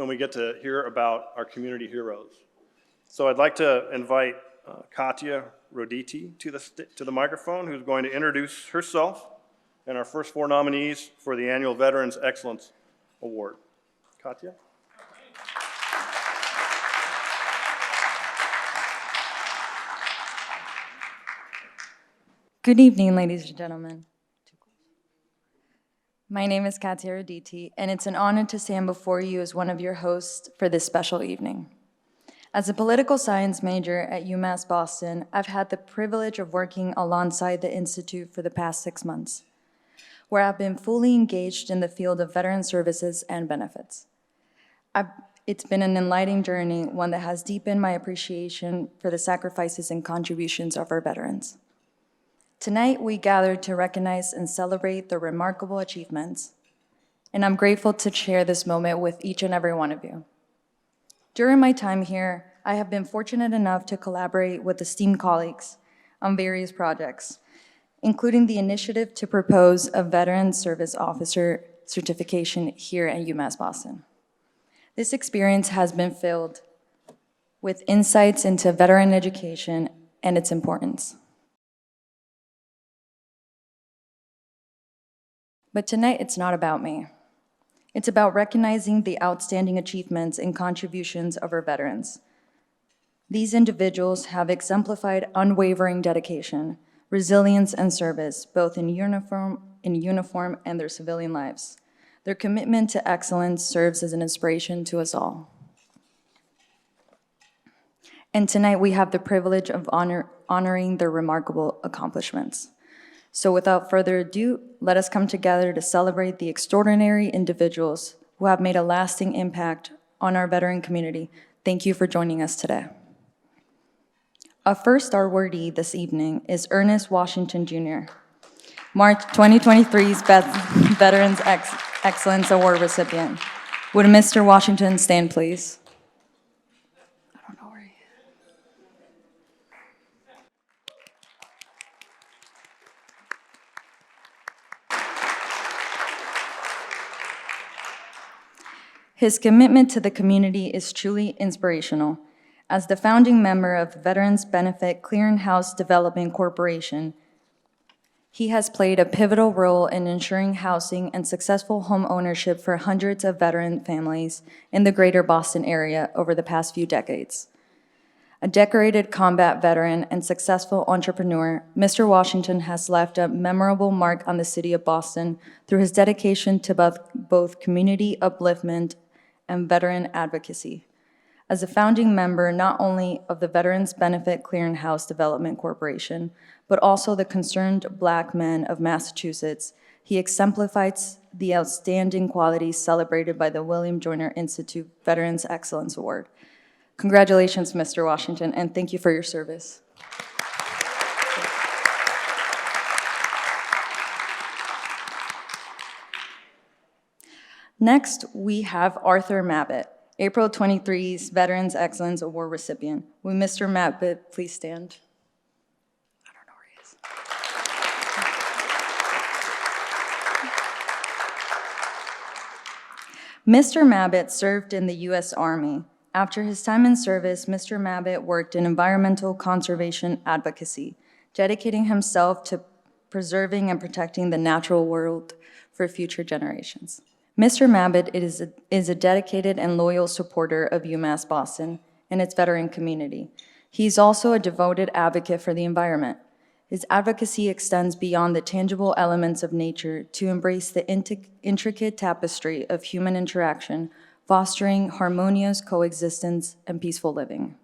we get to hear about our community heroes. So I'd like to invite Katya Roditi to the microphone, who's going to introduce herself and our first 4 nominees for the annual Veterans Excellence Award. Katya? Good evening, ladies and gentlemen. My name is Katya Roditi, and it's an honor to stand before you as one of your hosts for this special evening. As a political science major at UMass Boston, I've had the privilege of working alongside the Institute for the past 6 months, where I've been fully engaged in the field of veteran services and benefits. It's been an enlightening journey, one that has deepened my appreciation for the sacrifices and contributions of our veterans. Tonight, we gather to recognize and celebrate their remarkable achievements, and I'm grateful to share this moment with each and every one of you. During my time here, I have been fortunate enough to collaborate with esteemed colleagues on various projects, including the initiative to propose a Veteran Service Officer certification here at UMass Boston. This experience has been filled with insights into veteran education and its importance. But tonight, it's not about me. It's about recognizing the outstanding achievements and contributions of our veterans. These individuals have exemplified unwavering dedication, resilience, and service, both in uniform and their civilian lives. Their commitment to excellence serves as an inspiration to us all. And tonight, we have the privilege of honoring their remarkable accomplishments. So without further ado, let us come together to celebrate the extraordinary individuals who have made a lasting impact on our veteran community. Thank you for joining us today. Our first awardee this evening is Ernest Washington Jr., March 2023's Veterans Excellence Award recipient. Would Mr. Washington stand, please? I don't know where he is. His commitment to the community is truly inspirational. As the founding member of the Veterans Benefit Clearinghouse Development Corporation, he has played a pivotal role in ensuring housing and successful home ownership for hundreds of veteran families in the greater Boston area over the past few decades. A decorated combat veteran and successful entrepreneur, Mr. Washington has left a memorable mark on the city of Boston through his dedication to both community upliftment and veteran advocacy. As a founding member not only of the Veterans Benefit Clearinghouse Development Corporation, but also the Concerned Black Men of Massachusetts, he exemplifies the outstanding qualities celebrated by the William Joyner Institute Veterans Excellence Award. Congratulations, Mr. Washington, and thank you for your service. Next, we have Arthur Mabbitt, April 23's Veterans Excellence Award recipient. Will Mr. Mabbitt please stand? I don't know where he is. Mr. Mabbitt served in the U.S. Army. After his time in service, Mr. Mabbitt worked in environmental conservation advocacy, dedicating himself to preserving and protecting the natural world for future generations. Mr. Mabbitt is a dedicated and loyal supporter of UMass Boston and its veteran community. He's also a devoted advocate for the environment. His advocacy extends beyond the tangible elements of nature to embrace the intricate tapestry of human interaction, fostering harmonious coexistence and peaceful living.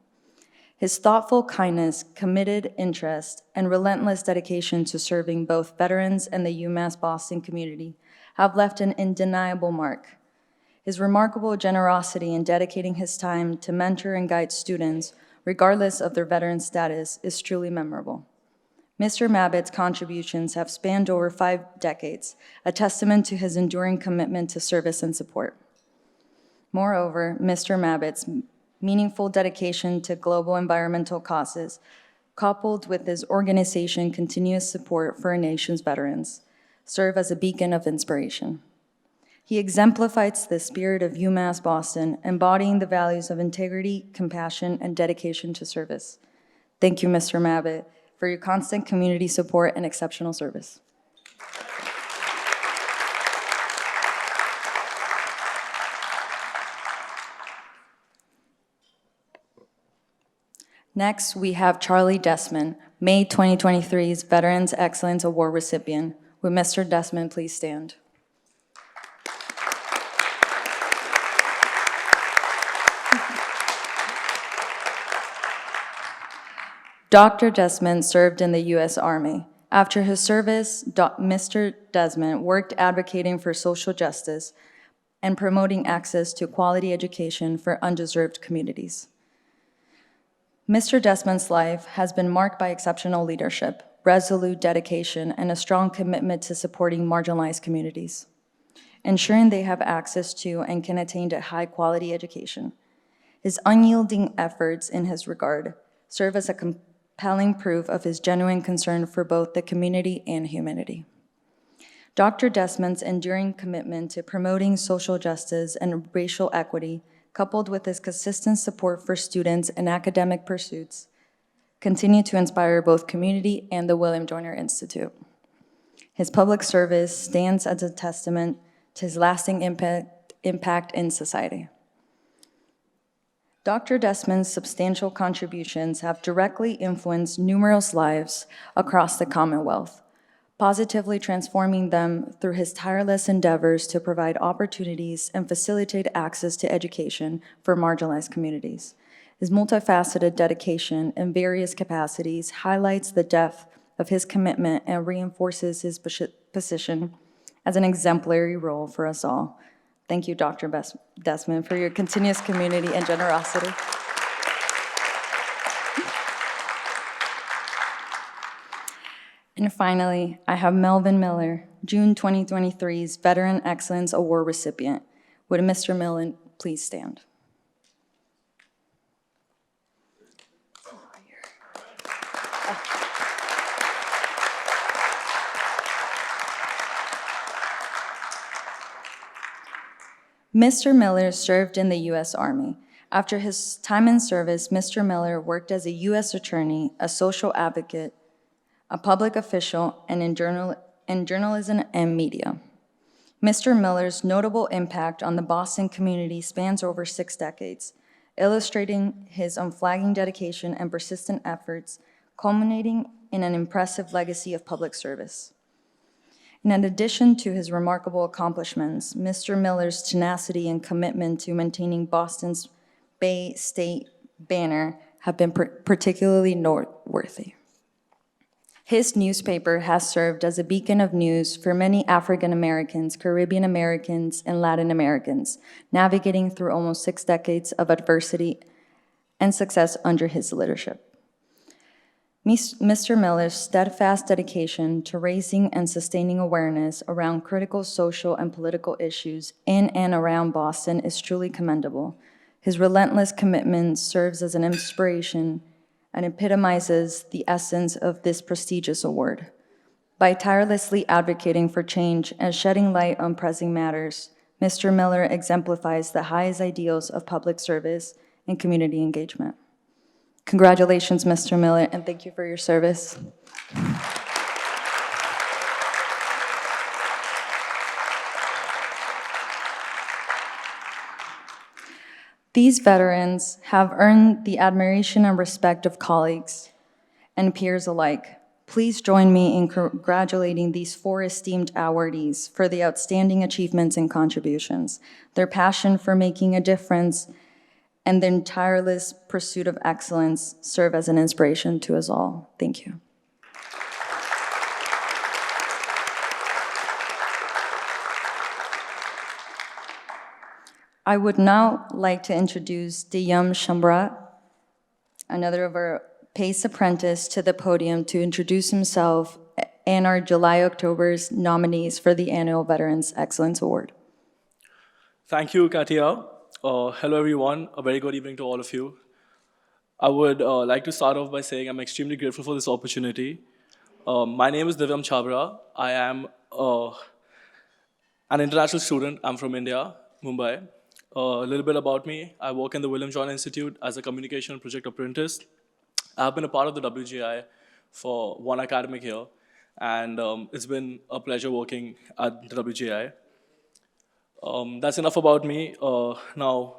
His thoughtful kindness, committed interest, and relentless dedication to serving both veterans and the UMass Boston community have left an undeniable mark. His remarkable generosity in dedicating his time to mentor and guide students, regardless of their veteran status, is truly memorable. Mr. Mabbitt's contributions have spanned over 5 decades, a testament to his enduring commitment to service and support. Moreover, Mr. Mabbitt's meaningful dedication to global environmental causes, coupled with his organization's continuous support for our nation's veterans, serve as a beacon of inspiration. He exemplifies the spirit of UMass Boston, embodying the values of integrity, compassion, and dedication to service. Thank you, Mr. Mabbitt, for your constant community support and exceptional service. Next, we have Charlie Desmond, May 2023's Veterans Excellence Award recipient. Will Mr. Desmond please stand? Dr. Desmond served in the U.S. Army. After his service, Mr. Desmond worked advocating for social justice and promoting access to quality education for undeserved communities. Mr. Desmond's life has been marked by exceptional leadership, resolute dedication, and a strong commitment to supporting marginalized communities, ensuring they have access to and can attain a high-quality education. His unyielding efforts in his regard serve as a compelling proof of his genuine concern for both the community and humanity. Dr. Desmond's enduring commitment to promoting social justice and racial equity, coupled with his consistent support for students and academic pursuits, continue to inspire both community and the William Joyner Institute. His public service stands as a testament to his lasting impact in society. Dr. Desmond's substantial contributions have directly influenced numerous lives across the Commonwealth, positively transforming them through his tireless endeavors to provide opportunities and facilitate access to education for marginalized communities. His multifaceted dedication in various capacities highlights the depth of his commitment and reinforces his position as an exemplary role for us all. Thank you, Dr. Desmond, for your continuous community and generosity. And finally, I have Melvin Miller, June 2023's Veteran Excellence Award recipient. Would Mr. Miller please stand? Mr. Miller served in the U.S. Army. After his time in service, Mr. Miller worked as a U.S. attorney, a social advocate, a public official, and in journalism and media. Mr. Miller's notable impact on the Boston community spans over 6 decades, illustrating his unflagging dedication and persistent efforts, culminating in an impressive legacy of public service. And in addition to his remarkable accomplishments, Mr. Miller's tenacity and commitment to maintaining Boston's Bay State banner have been particularly noteworthy. His newspaper has served as a beacon of news for many African Americans, Caribbean Americans, and Latin Americans, navigating through almost 6 decades of adversity and success under his leadership. Mr. Miller's steadfast dedication to raising and sustaining awareness around critical social and political issues in and around Boston is truly commendable. His relentless commitment serves as an inspiration and epitomizes the essence of this prestigious award. By tirelessly advocating for change and shedding light on pressing matters, Mr. Miller exemplifies the highest ideals of public service and community engagement. Congratulations, Mr. Miller, and thank you for your service. These veterans have earned the admiration and respect of colleagues and peers alike. Please join me in congratulating these 4 esteemed awardees for the outstanding achievements and contributions. Their passion for making a difference and their tireless pursuit of excellence serve as an inspiration to us all. Thank you. I would now like to introduce Diyam Shambrat, another of our PACE apprentice, to the podium to introduce himself and our July-October's nominees for the annual Veterans Excellence Award. Thank you, Katia. Hello, everyone. A very good evening to all of you. I would like to start off by saying I'm extremely grateful for this opportunity. My name is Divyam Chabra. I am an international student. I'm from India, Mumbai. A little bit about me. I work in the William Joiner Institute as a communication project apprentice. I've been a part of the WJI for 1 academic year, and it's been a pleasure working at the WJI. That's enough about me. Now,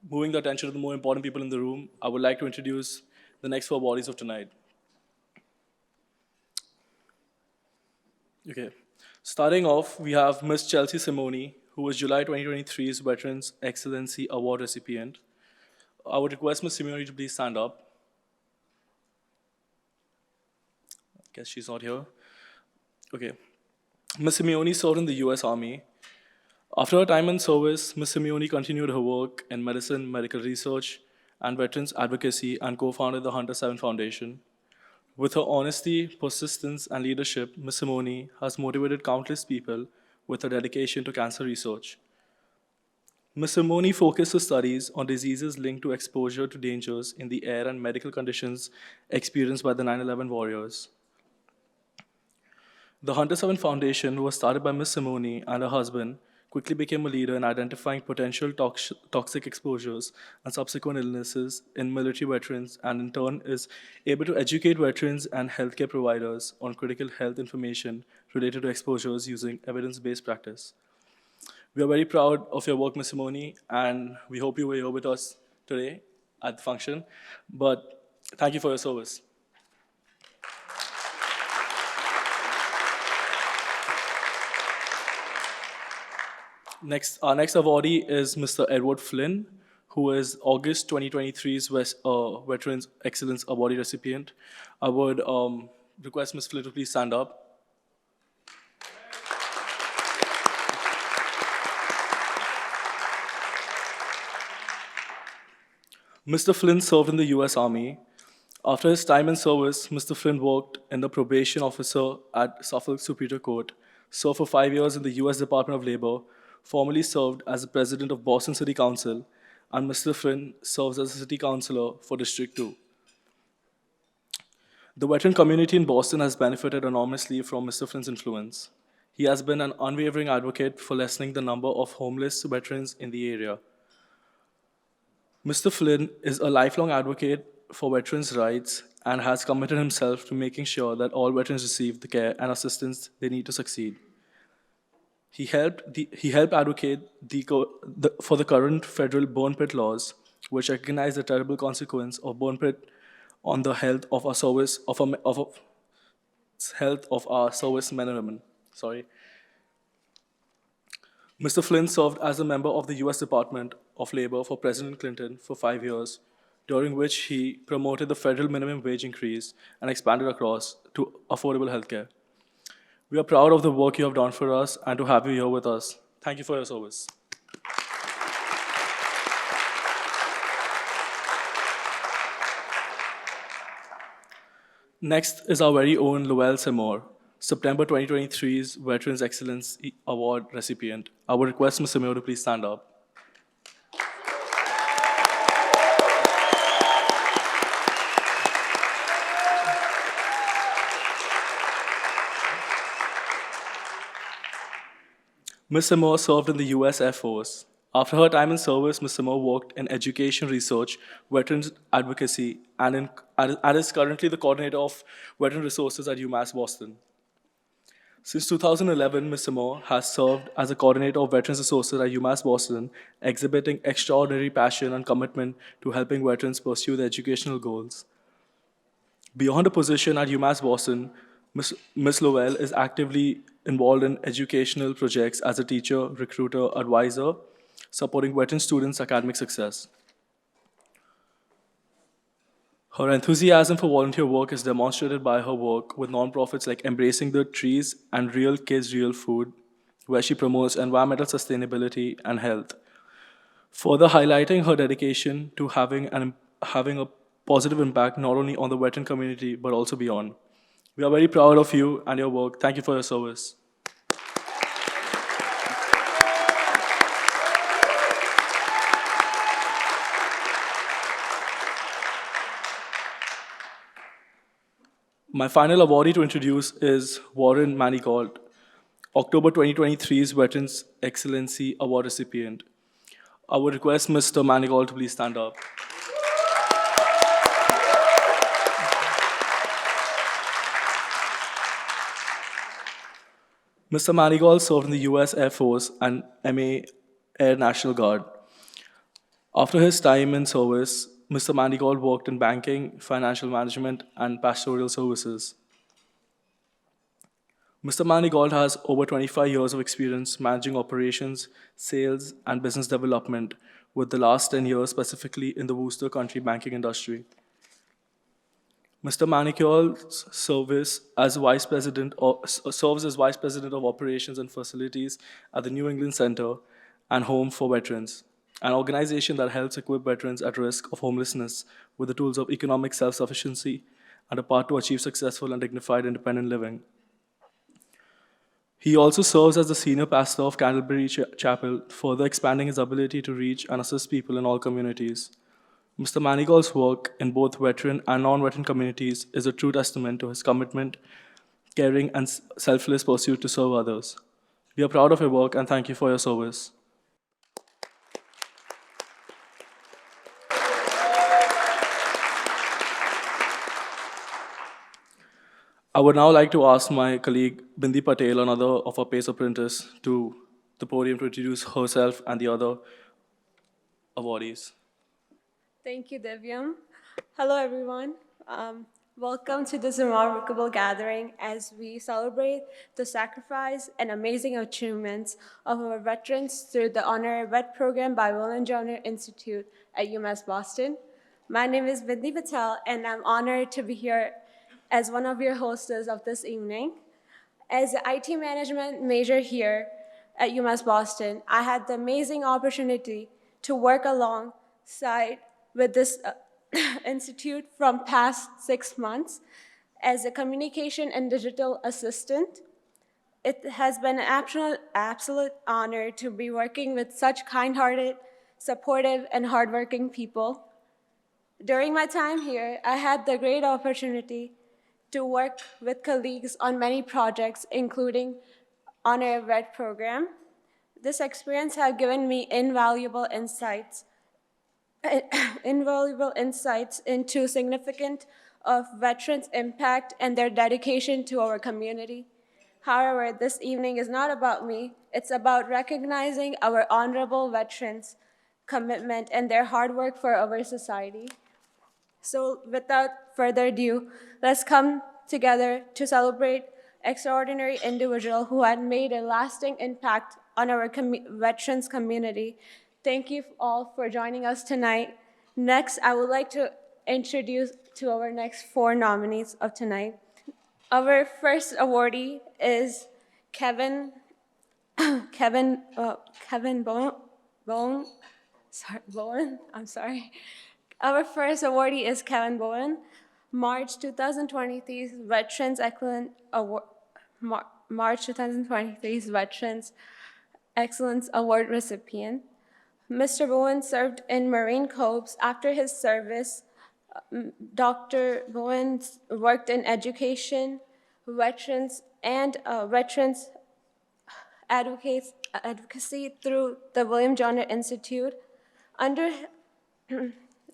moving the attention to the more important people in the room, I would like to introduce the next 4 bodies of tonight. Okay, starting off, we have Ms. Chelsea Simoni, who was July 2023's Veterans Excellency Award recipient. I would request Ms. Simoni to please stand up. I guess she's not here. Okay. Ms. Simeone served in the US Army. After her time in service, Ms. Simeone continued her work in medicine, medical research, and veterans advocacy and co-founded the Hunter 7 Foundation. With her honesty, persistence, and leadership, Ms. Simeone has motivated countless people with her dedication to cancer research. Ms. Simeone focused her studies on diseases linked to exposure to dangers in the air and medical conditions experienced by the 9/11 warriors. The Hunter 7 Foundation, was started by Ms. Simeone and her husband, quickly became a leader in identifying potential toxic exposures and subsequent illnesses in military veterans, and in turn is able to educate veterans and healthcare providers on critical health information related to exposures using evidence-based practice. We are very proud of your work, Ms. Simeone, and we hope you were here with us today at the function, but thank you for your service. Our next awardee is Mr. Edward Flynn, who is August 2023's Veterans Excellence Awardee recipient. I would request Ms. Flynn to please stand up. Mr. Flynn served in the US Army. After his time in service, Mr. Flynn worked in the probation officer at Suffolk Superior Court, served for 5 years in the US Department of Labor, formerly served as the president of Boston City Council, and Mr. Flynn serves as a city councilor for District 2. The veteran community in Boston has benefited enormously from Mr. Flynn's influence. He has been an unwavering advocate for lessening the number of homeless veterans in the area. Mr. Flynn is a lifelong advocate for veterans' rights and has committed himself to making sure that all veterans receive the care and assistance they need to succeed. He helped advocate for the current federal burn pit laws, which recognize the terrible consequence of burn pit on the health of our servicemen and women. Sorry. Mr. Flynn served as a member of the US Department of Labor for President Clinton for 5 years, during which he promoted the federal minimum wage increase and expanded across to affordable healthcare. We are proud of the work you have done for us and to have you here with us. Thank you for your service. Next is our very own Lowell Seymour, September 2023's Veterans Excellence Award recipient. I would request Ms. Seymour to please stand up. Ms. Seymour served in the US Air Force. After her time in service, Ms. Seymour worked in education research, veterans advocacy, and is currently the coordinator of veteran resources at UMass Boston. Since 2011, Ms. Seymour has served as a coordinator of veterans resources at UMass Boston, exhibiting extraordinary passion and commitment to helping veterans pursue their educational goals. Beyond her position at UMass Boston, Ms. Lowell is actively involved in educational projects as a teacher, recruiter, advisor, supporting veteran students' academic success. Her enthusiasm for volunteer work is demonstrated by her work with nonprofits like Embracing the Trees and Real Kids, Real Food, where she promotes environmental sustainability and health, further highlighting her dedication to having a positive impact not only on the veteran community but also beyond. We are very proud of you and your work. Thank you for your service. My final awardee to introduce is Warren Manigault, October 2023's Veterans Excellency Award recipient. I would request Mr. Manigault to please stand up. Mr. Manigault served in the US Air Force and MA Air National Guard. After his time in service, Mr. Manigault worked in banking, financial management, and pastoral services. Mr. Manigault has over 25 years of experience managing operations, sales, and business development, with the last 10 years specifically in the Worcester country banking industry. Mr. Manigault serves as Vice President of Operations and Facilities at the New England Center and Home for Veterans, an organization that helps equip veterans at risk of homelessness with the tools of economic self-sufficiency and a path to achieve successful and dignified independent living. He also serves as the senior pastor of Candleberry Chapel, further expanding his ability to reach and assist people in all communities. Mr. Manigault's work in both veteran and non-veteran communities is a true testament to his commitment, caring, and selfless pursuit to serve others. We are proud of your work and thank you for your service. I would now like to ask my colleague Bindi Patel, another of our PACE apprentices, to the podium to introduce herself and the other awardees. Thank you, Divyam. Hello, everyone. Welcome to this remarkable gathering as we celebrate the sacrifice and amazing achievements of our veterans through the Honorary Vet Program by William Joyner Institute at UMass Boston. My name is Bindi Patel, and I'm honored to be here as one of your hosts of this evening. As an IT management major here at UMass Boston, I had the amazing opportunity to work alongside with this institute from past 6 months as a communication and digital assistant. It has been an absolute honor to be working with such kind-hearted, supportive, and hardworking people. During my time here, I had the great opportunity to work with colleagues on many projects, including on our VET program. This experience has given me invaluable insights into significance of veterans' impact and their dedication to our community. However, this evening is not about me. It's about recognizing our honorable veterans' commitment and their hard work for our society. So without further ado, let's come together to celebrate extraordinary individual who had made a lasting impact on our veterans community. Thank you all for joining us tonight. Next, I would like to introduce to our next 4 nominees of tonight. Our first awardee is Kevin Bowen. I'm sorry. Our first awardee is Kevin Bowen, March 2023's Veterans Excellence Award. March 2023's Veterans Excellence Award recipient. Mr. Bowen served in Marine Corps. After his service, Dr. Bowen worked in education, veterans, and veterans advocacy through the William Johnner Institute.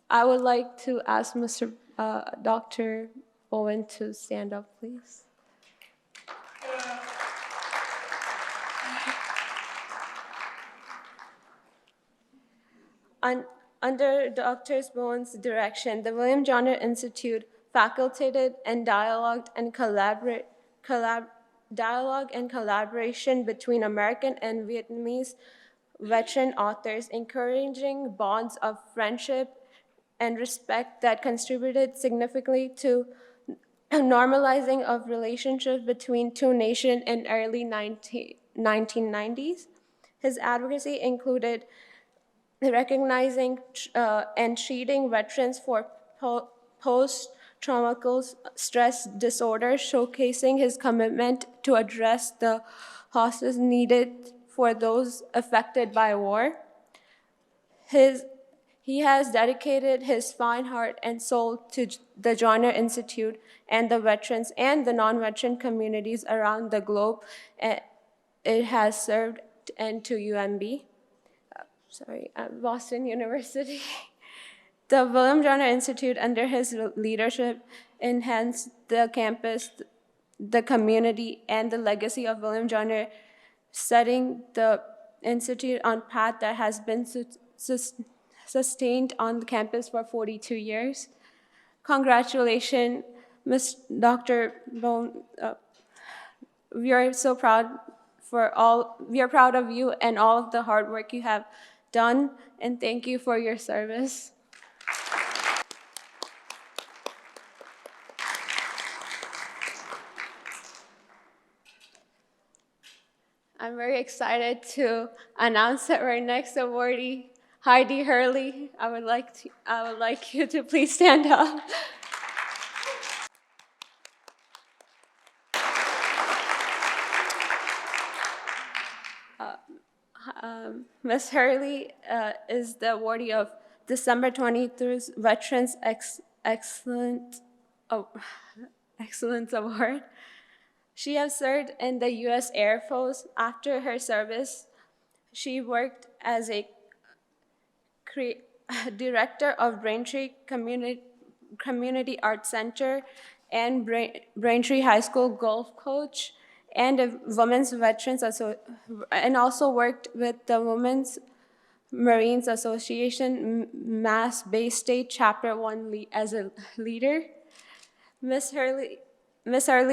I would like to ask Dr. Bowen to stand up, please. Under Dr. Bowen's direction, the William Johnner Institute facilitated and dialogue and collaboration between American and Vietnamese veteran authors, encouraging bonds of friendship and respect that contributed significantly to normalizing of relationships between two nations in early 1990s. His advocacy included recognizing and treating veterans for post-traumatic stress disorder, showcasing his commitment to address the hospice needed for those affected by war. He has dedicated his fine heart and soul to the Johnner Institute and the veterans and the non-veteran communities around the globe it has served, and to UMB. Boston University. The William Johnner Institute, under his leadership, enhanced the campus, the community, and the legacy of William Johnner, setting the institute on path that has been sustained on the campus for 42 years. Congratulations, Dr. Bone. We are so proud we are proud of you and all of the hard work you have done, and thank you for your service. I'm very excited to announce that our next awardee, Heidi Hurley. I would like you to please stand up. Ms. Hurley is the awardee of December 23rd Veterans Excellence Award. She has served in the U.S. Air Force. After her service, she worked as a director of Braintree Community Arts Center and Braintree High School golf coach, and a Women's Veterans and also worked with the Women's Marines Association Mass Bay State Chapter 1 as a leader. Ms. Hurley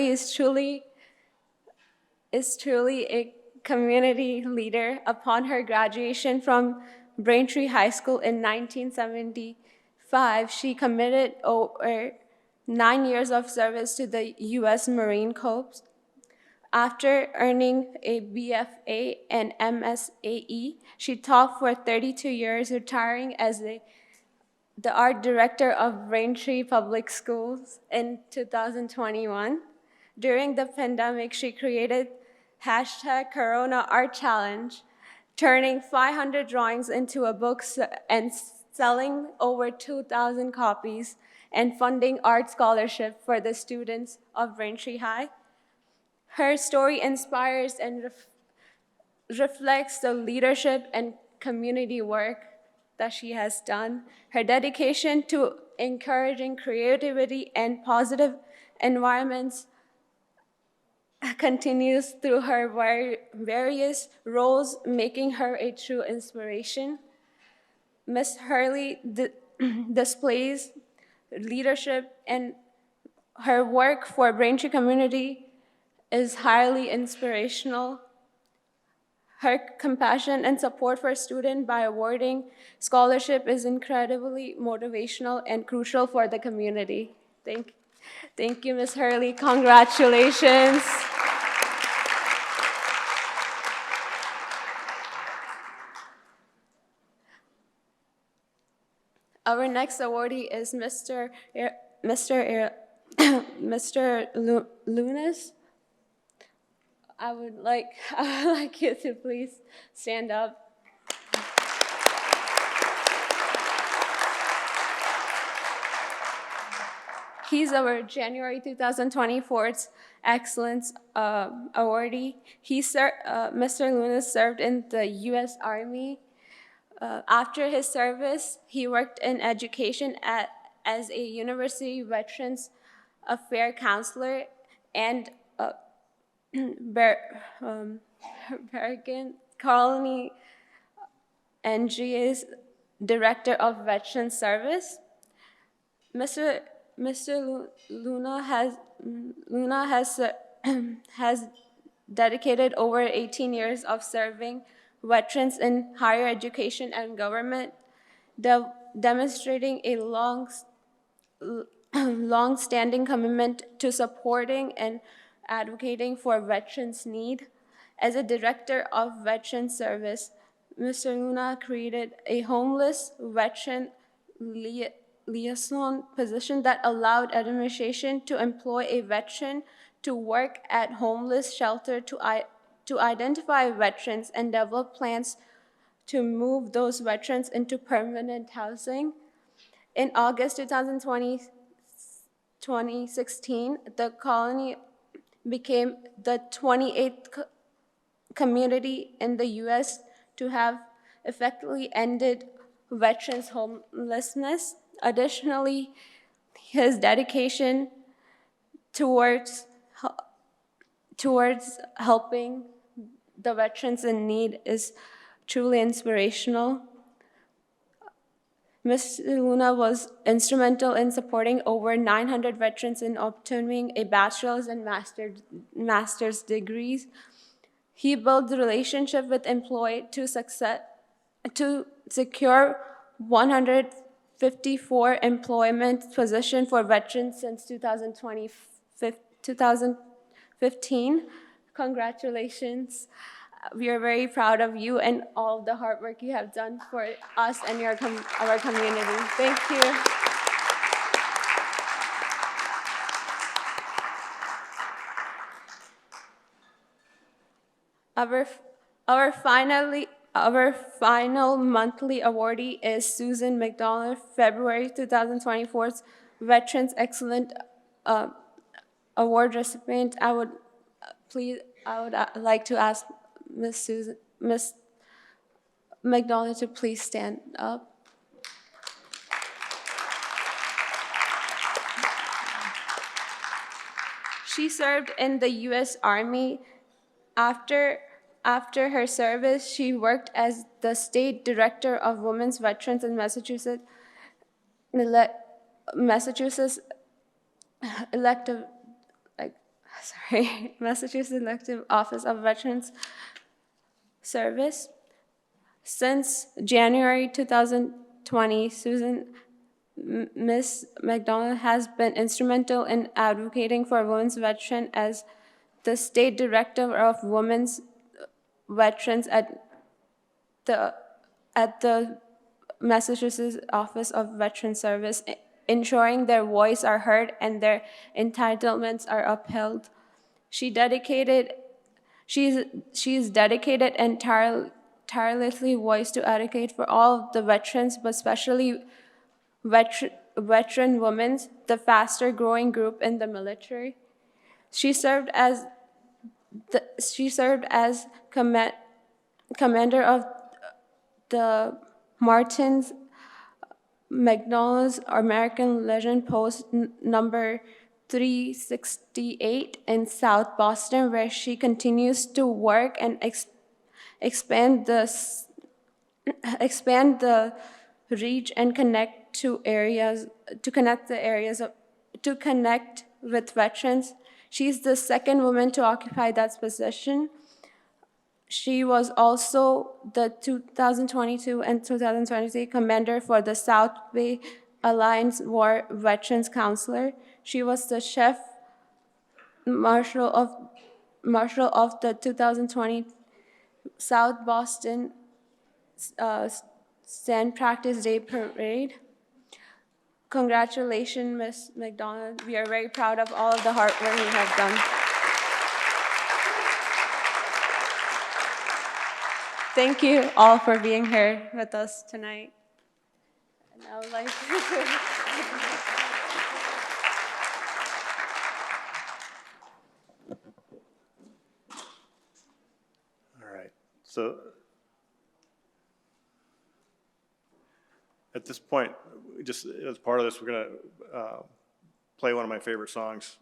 is truly a community leader. Upon her graduation from Braintree High School in 1975, she committed over 9 years of service to the U.S. Marine Corps. After earning a BFA and MSAE, she taught for 32 years, retiring as the art director of Braintree Public Schools in 2021. During the pandemic, she created #Corona Art Challenge, turning 500 drawings into a book and selling over 2,000 copies and funding art scholarship for the students of Braintree High. Her story inspires and reflects the leadership and community work that she has done. Her dedication to encouraging creativity and positive environments continues through her various roles, making her a true inspiration. Ms. Hurley displays leadership, and her work for Braintree community is highly inspirational. Her compassion and support for students by awarding scholarship is incredibly motivational and crucial for the community. Thank you, Ms. Hurley. Congratulations. Our next awardee is Mr. Lunas. I would like you to please stand up. He's our January 2024 Excellence Awardee. Mr. Lunas served in the U.S. Army. After his service, he worked in education as a university veterans affairs counselor and Bergen Colony NGA's Director of Veterans Service. Mr. Luna has dedicated over 18 years of serving veterans in higher education and government, demonstrating a long-standing commitment to supporting and advocating for veterans' need. As a director of Veterans Service, Mr. Luna created a homeless veteran liaison position that allowed administration to employ a veteran to work at homeless shelter to identify veterans and develop plans to move those veterans into permanent housing. In August 2016, the colony became the 28th community in the U.S. to have effectively ended veterans' homelessness. Additionally, his dedication towards helping the veterans in need is truly inspirational. Mr. Luna was instrumental in supporting over 900 veterans in obtaining a bachelor's and master's degrees. He built the relationship with employee to secure 154 employment positions for veterans since 2015. Congratulations. We are very proud of you and all the hard work you have done for us and our community. Thank you. Our final monthly awardee is Susan McDonald, February 2024's Veterans Excellent Award recipient. I would like to ask Ms. McDonald to please stand up. She served in the U.S. Army. After her service, she worked as the State Director of Women's Veterans in Massachusetts Elective Office of Veterans Service. Since January 2020, Susan Ms. McDonald has been instrumental in advocating for women's veterans as the State Director of Women's Veterans the at the Massachusetts Office of Veteran Service, ensuring their voice are heard and their entitlements are upheld. She's dedicated and tirelessly voice to advocate for all the veterans, but especially veteran women, the faster growing group in the military. She served as commander of the Martins McDonald's American Legion Post number 368 in South Boston, where she continues to work and expand the reach and connect with veterans. She's the second woman to occupy that position. She was also the 2022 and 2023 commander for the South Bay Alliance War Veterans Counselor. She was the chef marshal of the 2020 South Boston Stand Practice Day Parade. Congratulations, Ms. McDonald. We are very proud of all of the hard work you have done. Thank you all for being here with us tonight. And I would like to All right. So at this point, just as part of this, we're going to play one of my favorite songs,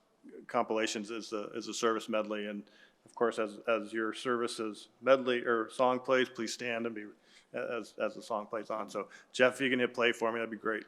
compilations is a service medley. And of course, as your services medley or song plays, please stand and be as the song plays on. So Jeff, if you can hit play for me, that'd be great.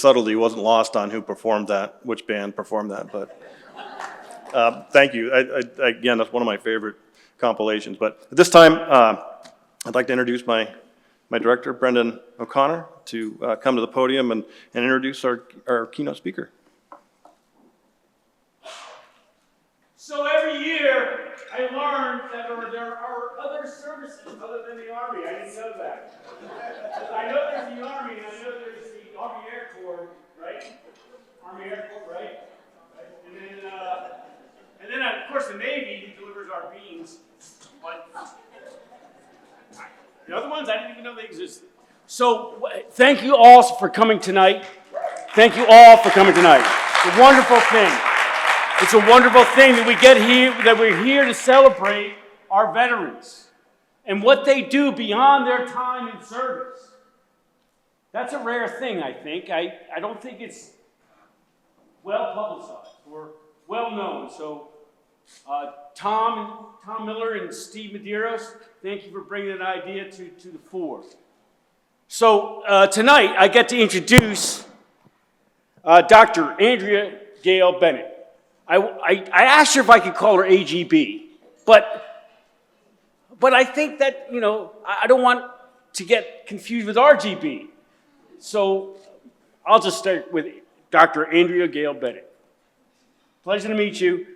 subtlety wasn't lost on who performed that, which band performed that, but thank you. Again, that's one of my favorite compilations. But at this time, I'd like to introduce my director, Brendan O'Connor, to come to the podium and introduce our keynote speaker. So every year, I learned that there are other services other than the Army. I didn't know that. I know there's the Army, and I know there's the Army Air Corps, right? Army Air Corps, right? And then of course, the Navy delivers our beans. But the other ones, I didn't even know they existed. So thank you all for coming tonight. Thank you all for coming tonight. It's a wonderful thing. It's a wonderful thing that we get here, that we're here to celebrate our veterans and what they do beyond their time in service. That's a rare thing, I think. I don't think it's well publicized or well known. So Tom Miller and Steve Medeiros, thank you for bringing that idea to the fore. So tonight I get to introduce Dr. Andrea Gail Bennett. I asked her if I could call her AGB, but I think that, you know, I don't want to get confused with RGB. So I'll just start with Dr. Andrea Gail Bennett. Pleasure to meet you.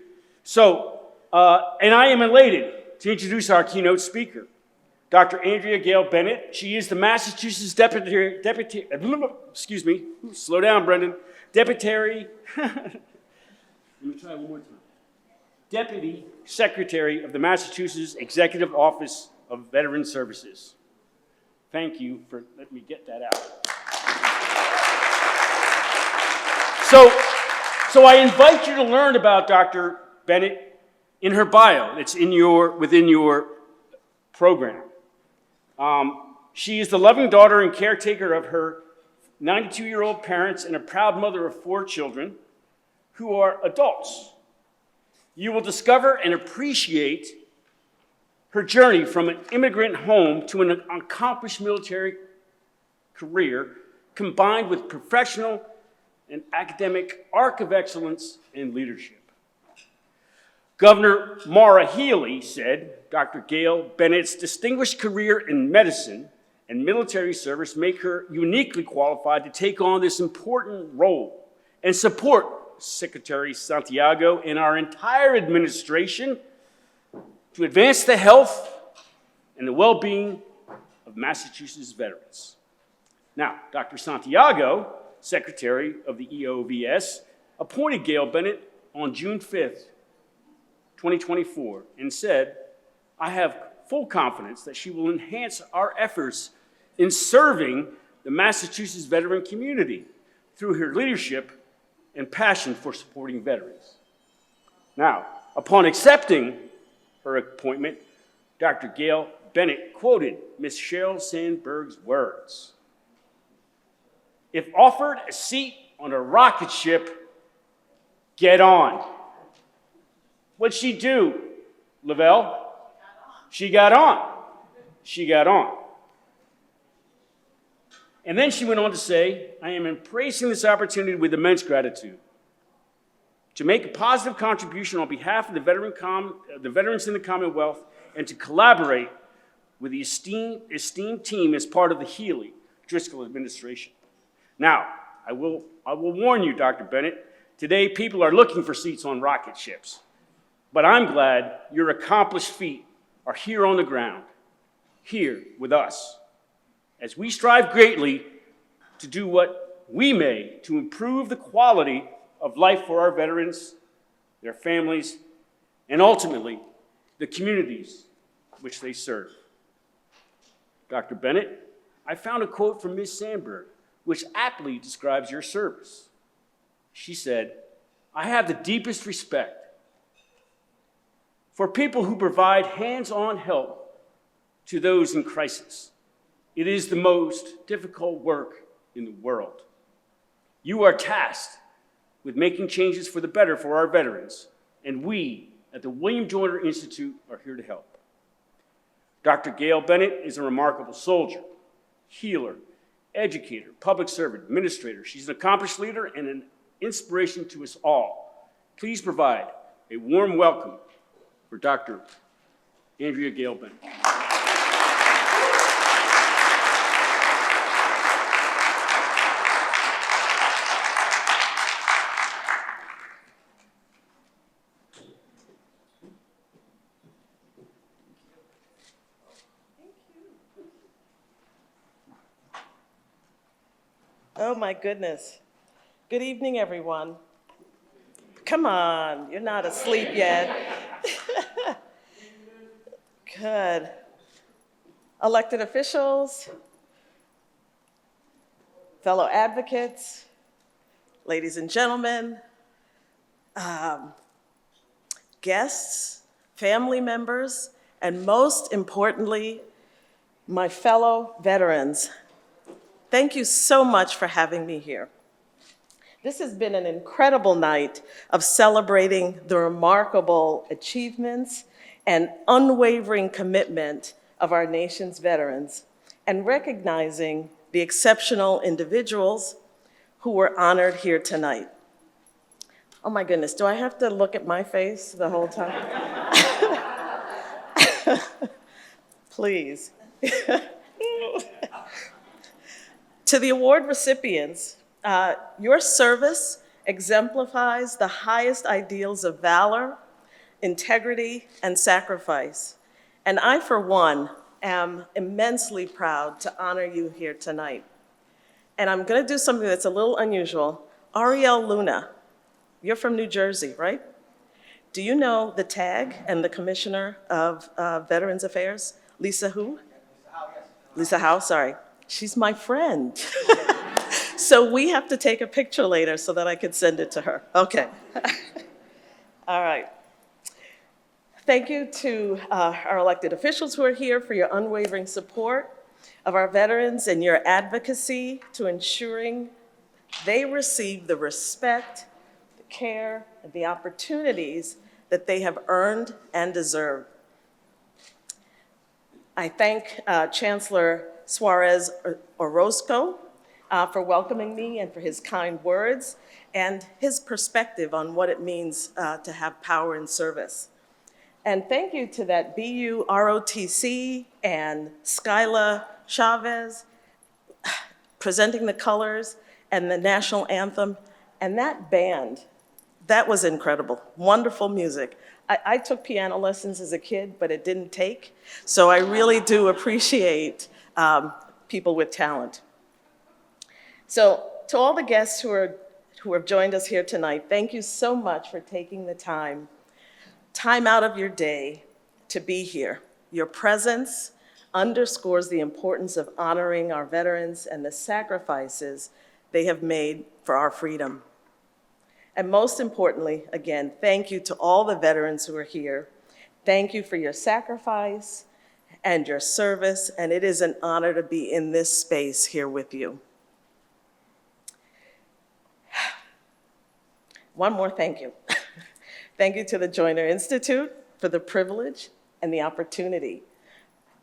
So, and I am elated to introduce our keynote speaker, Dr. Andrea Gail Bennett. She is the Massachusetts Deputy, excuse me, slow down, Brendan. Let me try one more time. Deputy Secretary of the Massachusetts Executive Office of Veteran Services. Thank you for letting me get that out. So I invite you to learn about Dr. Bennett in her bio. It's within your program. She is the loving daughter and caretaker of her 92-year-old parents and a proud mother of 4 children who are adults. You will discover and appreciate her journey from an immigrant home to an accomplished military career combined with professional and academic arc of excellence and leadership. Governor Maura Healey said, Dr. Gail Bennett's distinguished career in medicine and military service make her uniquely qualified to take on this important role and support Secretary Santiago and our entire administration to advance the health and the well-being of Massachusetts veterans. Now, Dr. Santiago, Secretary of the EOVS, appointed Gail Bennett on June 5th, 2024, and said, I have full confidence that she will enhance our efforts in serving the Massachusetts veteran community through her leadership and passion for supporting veterans. Now, upon accepting her appointment, Dr. Gail Bennett quoted Ms. Sheryl Sandberg's words. If offered a seat on a rocket ship, get on. What'd she do, Lavelle? She got on. She got on. And then she went on to say, I am embracing this opportunity with immense gratitude to make a positive contribution on behalf of the veterans in the Commonwealth and to collaborate with the esteemed team as part of the Healey Driscoll administration. Now, I will warn you, Dr. Bennett, today people are looking for seats on rocket ships, but I'm glad your accomplished feet are here on the ground, here with us, as we strive greatly to do what we may to improve the quality of life for our veterans, their families, and ultimately the communities which they serve. Dr. Bennett, I found a quote from Ms. Sandberg which aptly describes your service. She said, I have the deepest respect for people who provide hands-on help to those in crisis. It is the most difficult work in the world. You are tasked with making changes for the better for our veterans, and we at the William Joyner Institute are here to help. Dr. Gail Bennett is a remarkable soldier, healer, educator, public servant, administrator. She's an accomplished leader and an inspiration to us all. Please provide a warm welcome for Dr. Andrea Gail Bennett. Oh my goodness. Good evening, everyone. Come on, you're not asleep yet. Good. Elected officials, fellow advocates, ladies and gentlemen, guests, family members, and most importantly, my fellow veterans. Thank you so much for having me here. This has been an incredible night of celebrating the remarkable achievements and unwavering commitment of our nation's veterans and recognizing the exceptional individuals who were honored here tonight. Oh my goodness, do I have to look at my face the whole time? Please. To the award recipients, your service exemplifies the highest ideals of valor, integrity, and sacrifice. And I, for one, am immensely proud to honor you here tonight. And I'm going to do something that's a little unusual. Ariel Luna, you're from New Jersey, right? Do you know the TAG and the Commissioner of Veterans Affairs? Lisa who? Lisa Howe, sorry. She's my friend. So we have to take a picture later so that I can send it to her. Okay. All right. Thank you to our elected officials who are here for your unwavering support of our veterans and your advocacy to ensuring they receive the respect, the care, and the opportunities that they have earned and deserve. I thank Chancellor Suarez Orozco for welcoming me and for his kind words and his perspective on what it means to have power in service. And thank you to that BU ROTC and Skyla Chavez presenting the colors and the national anthem. And that band, that was incredible. Wonderful music. I took piano lessons as a kid, but it didn't take. So I really do appreciate people with talent. So to all the guests who have joined us here tonight, thank you so much for taking the time out of your day to be here. Your presence underscores the importance of honoring our veterans and the sacrifices they have made for our freedom. And most importantly, again, thank you to all the veterans who are here. Thank you for your sacrifice and your service, and it is an honor to be in this space here with you. One more thank you. Thank you to the Joyner Institute for the privilege and the opportunity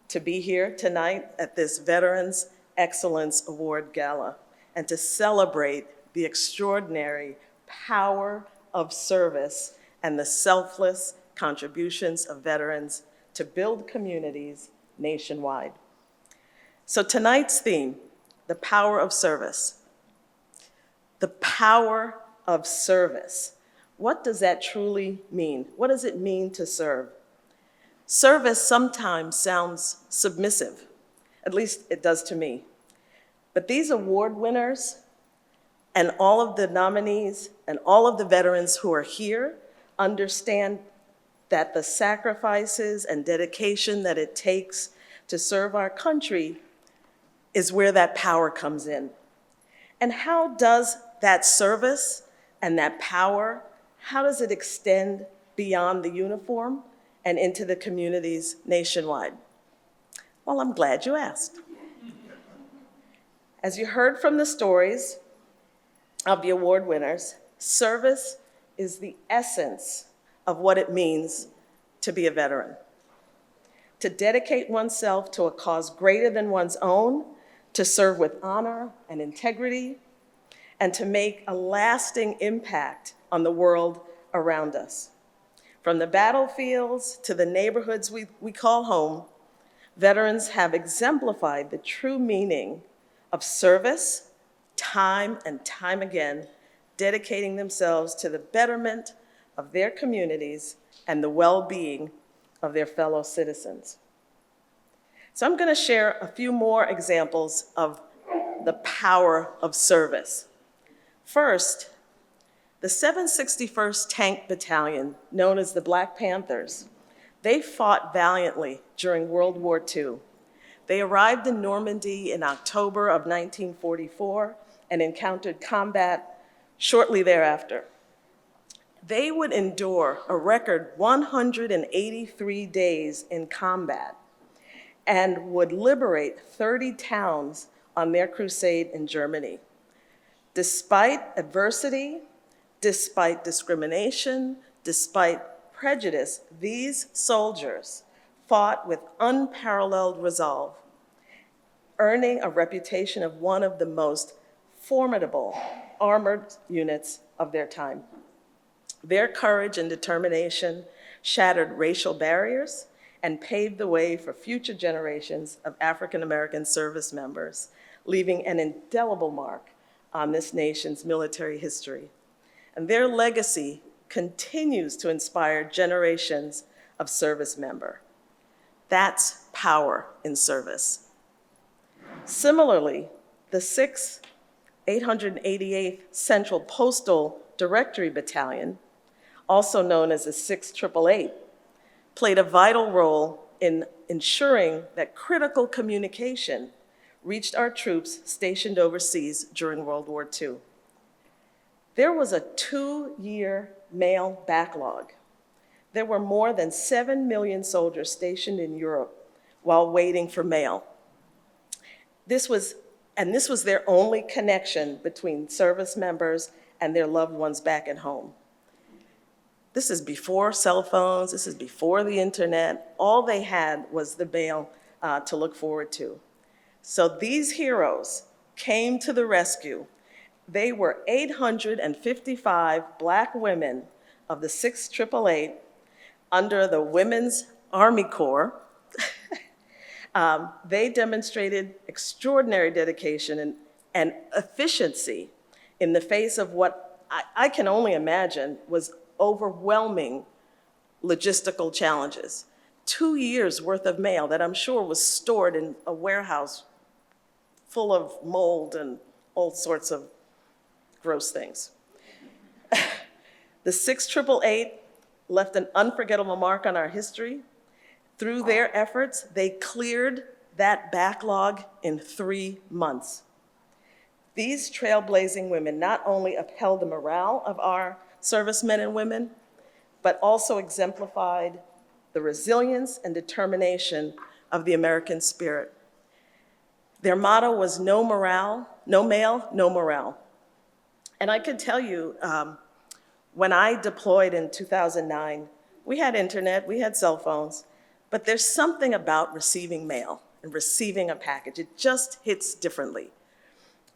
to be here tonight at this Veterans Excellence Award Gala and to celebrate the extraordinary power of service and the selfless contributions of veterans to build communities nationwide. So tonight's theme, the power of service. The power of service. What does that truly mean? What does it mean to serve? Service sometimes sounds submissive, at least it does to me. But these award winners and all of the nominees and all of the veterans who are here understand that the sacrifices and dedication that it takes to serve our country is where that power comes in. And how does that service and that power, how does it extend beyond the uniform and into the communities nationwide? Well, I'm glad you asked. As you heard from the stories of the award winners, service is the essence of what it means to be a veteran. To dedicate oneself to a cause greater than one's own, to serve with honor and integrity, and to make a lasting impact on the world around us. From the battlefields to the neighborhoods we call home, veterans have exemplified the true meaning of service, time and time again, dedicating themselves to the betterment of their communities and the well-being of their fellow citizens. So I'm going to share a few more examples of the power of service. First, the 761st Tank Battalion, known as the Black Panthers, they fought valiantly during World War II. They arrived in Normandy in October of 1944 and encountered combat shortly thereafter. They would endure a record 183 days in combat and would liberate 30 towns on their crusade in Germany. Despite adversity, despite discrimination, despite prejudice, these soldiers fought with unparalleled resolve, earning a reputation of one of the most formidable armored units of their time. Their courage and determination shattered racial barriers and paved the way for future generations of African American service members, leaving an indelible mark on this nation's military history. And their legacy continues to inspire generations of service members. That's power in service. Similarly, the 6th 888th Central Postal Directory Battalion, also known as the 6888, played a vital role in ensuring that critical communication reached our troops stationed overseas during World War II. There was a 2-year mail backlog. There were more than 7 million soldiers stationed in Europe while waiting for mail. This was their only connection between service members and their loved ones back at home. This is before cell phones, this is before the internet. All they had was the mail to look forward to. So these heroes came to the rescue. They were 855 Black women of the 6888 under the Women's Army Corps. They demonstrated extraordinary dedication and efficiency in the face of what I can only imagine was overwhelming logistical challenges. 2 years worth of mail that I'm sure was stored in a warehouse full of mold and all sorts of gross things. The 6888 left an unforgettable mark on our history. Through their efforts, they cleared that backlog in 3 months. These trailblazing women not only upheld the morale of our servicemen and women, but also exemplified the resilience and determination of the American spirit. Their motto was no mail, no morale. And I can tell you, when I deployed in 2009, we had internet, we had cell phones, but there's something about receiving mail and receiving a package. It just hits differently.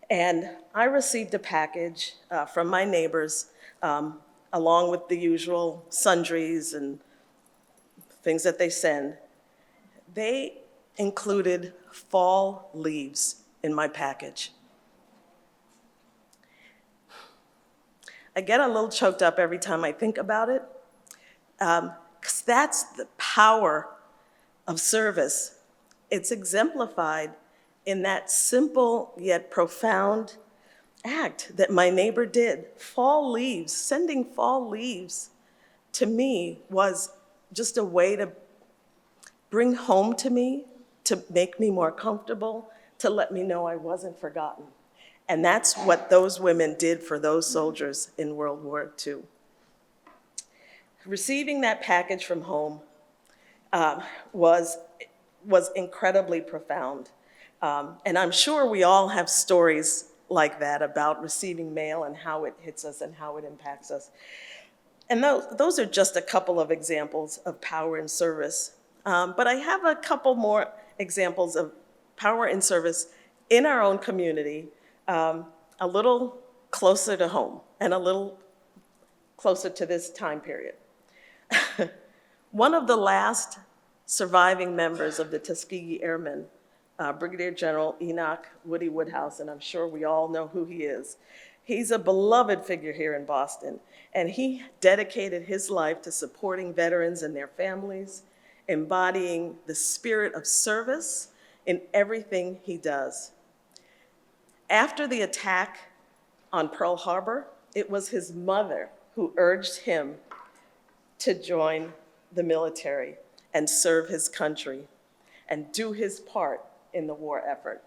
And I received a package from my neighbors, along with the usual sundries and things that they send. They included fall leaves in my package. I get a little choked up every time I think about it, because that's the power of service. It's exemplified in that simple yet profound act that my neighbor did. Fall leaves, sending fall leaves to me was just a way to bring home to me, to make me more comfortable, to let me know I wasn't forgotten. And that's what those women did for those soldiers in World War II. Receiving that package from home was incredibly profound. And I'm sure we all have stories like that about receiving mail and how it hits us and how it impacts us. And those are just a couple of examples of power in service. But I have a couple more examples of power in service in our own community, a little closer to home and a little closer to this time period. One of the last surviving members of the Tuskegee Airmen, Brigadier General Enoch Woody Woodhouse, and I'm sure we all know who he is. He's a beloved figure here in Boston, and he dedicated his life to supporting veterans and their families, embodying the spirit of service in everything he does. After the attack on Pearl Harbor, it was his mother who urged him to join the military and serve his country and do his part in the war effort.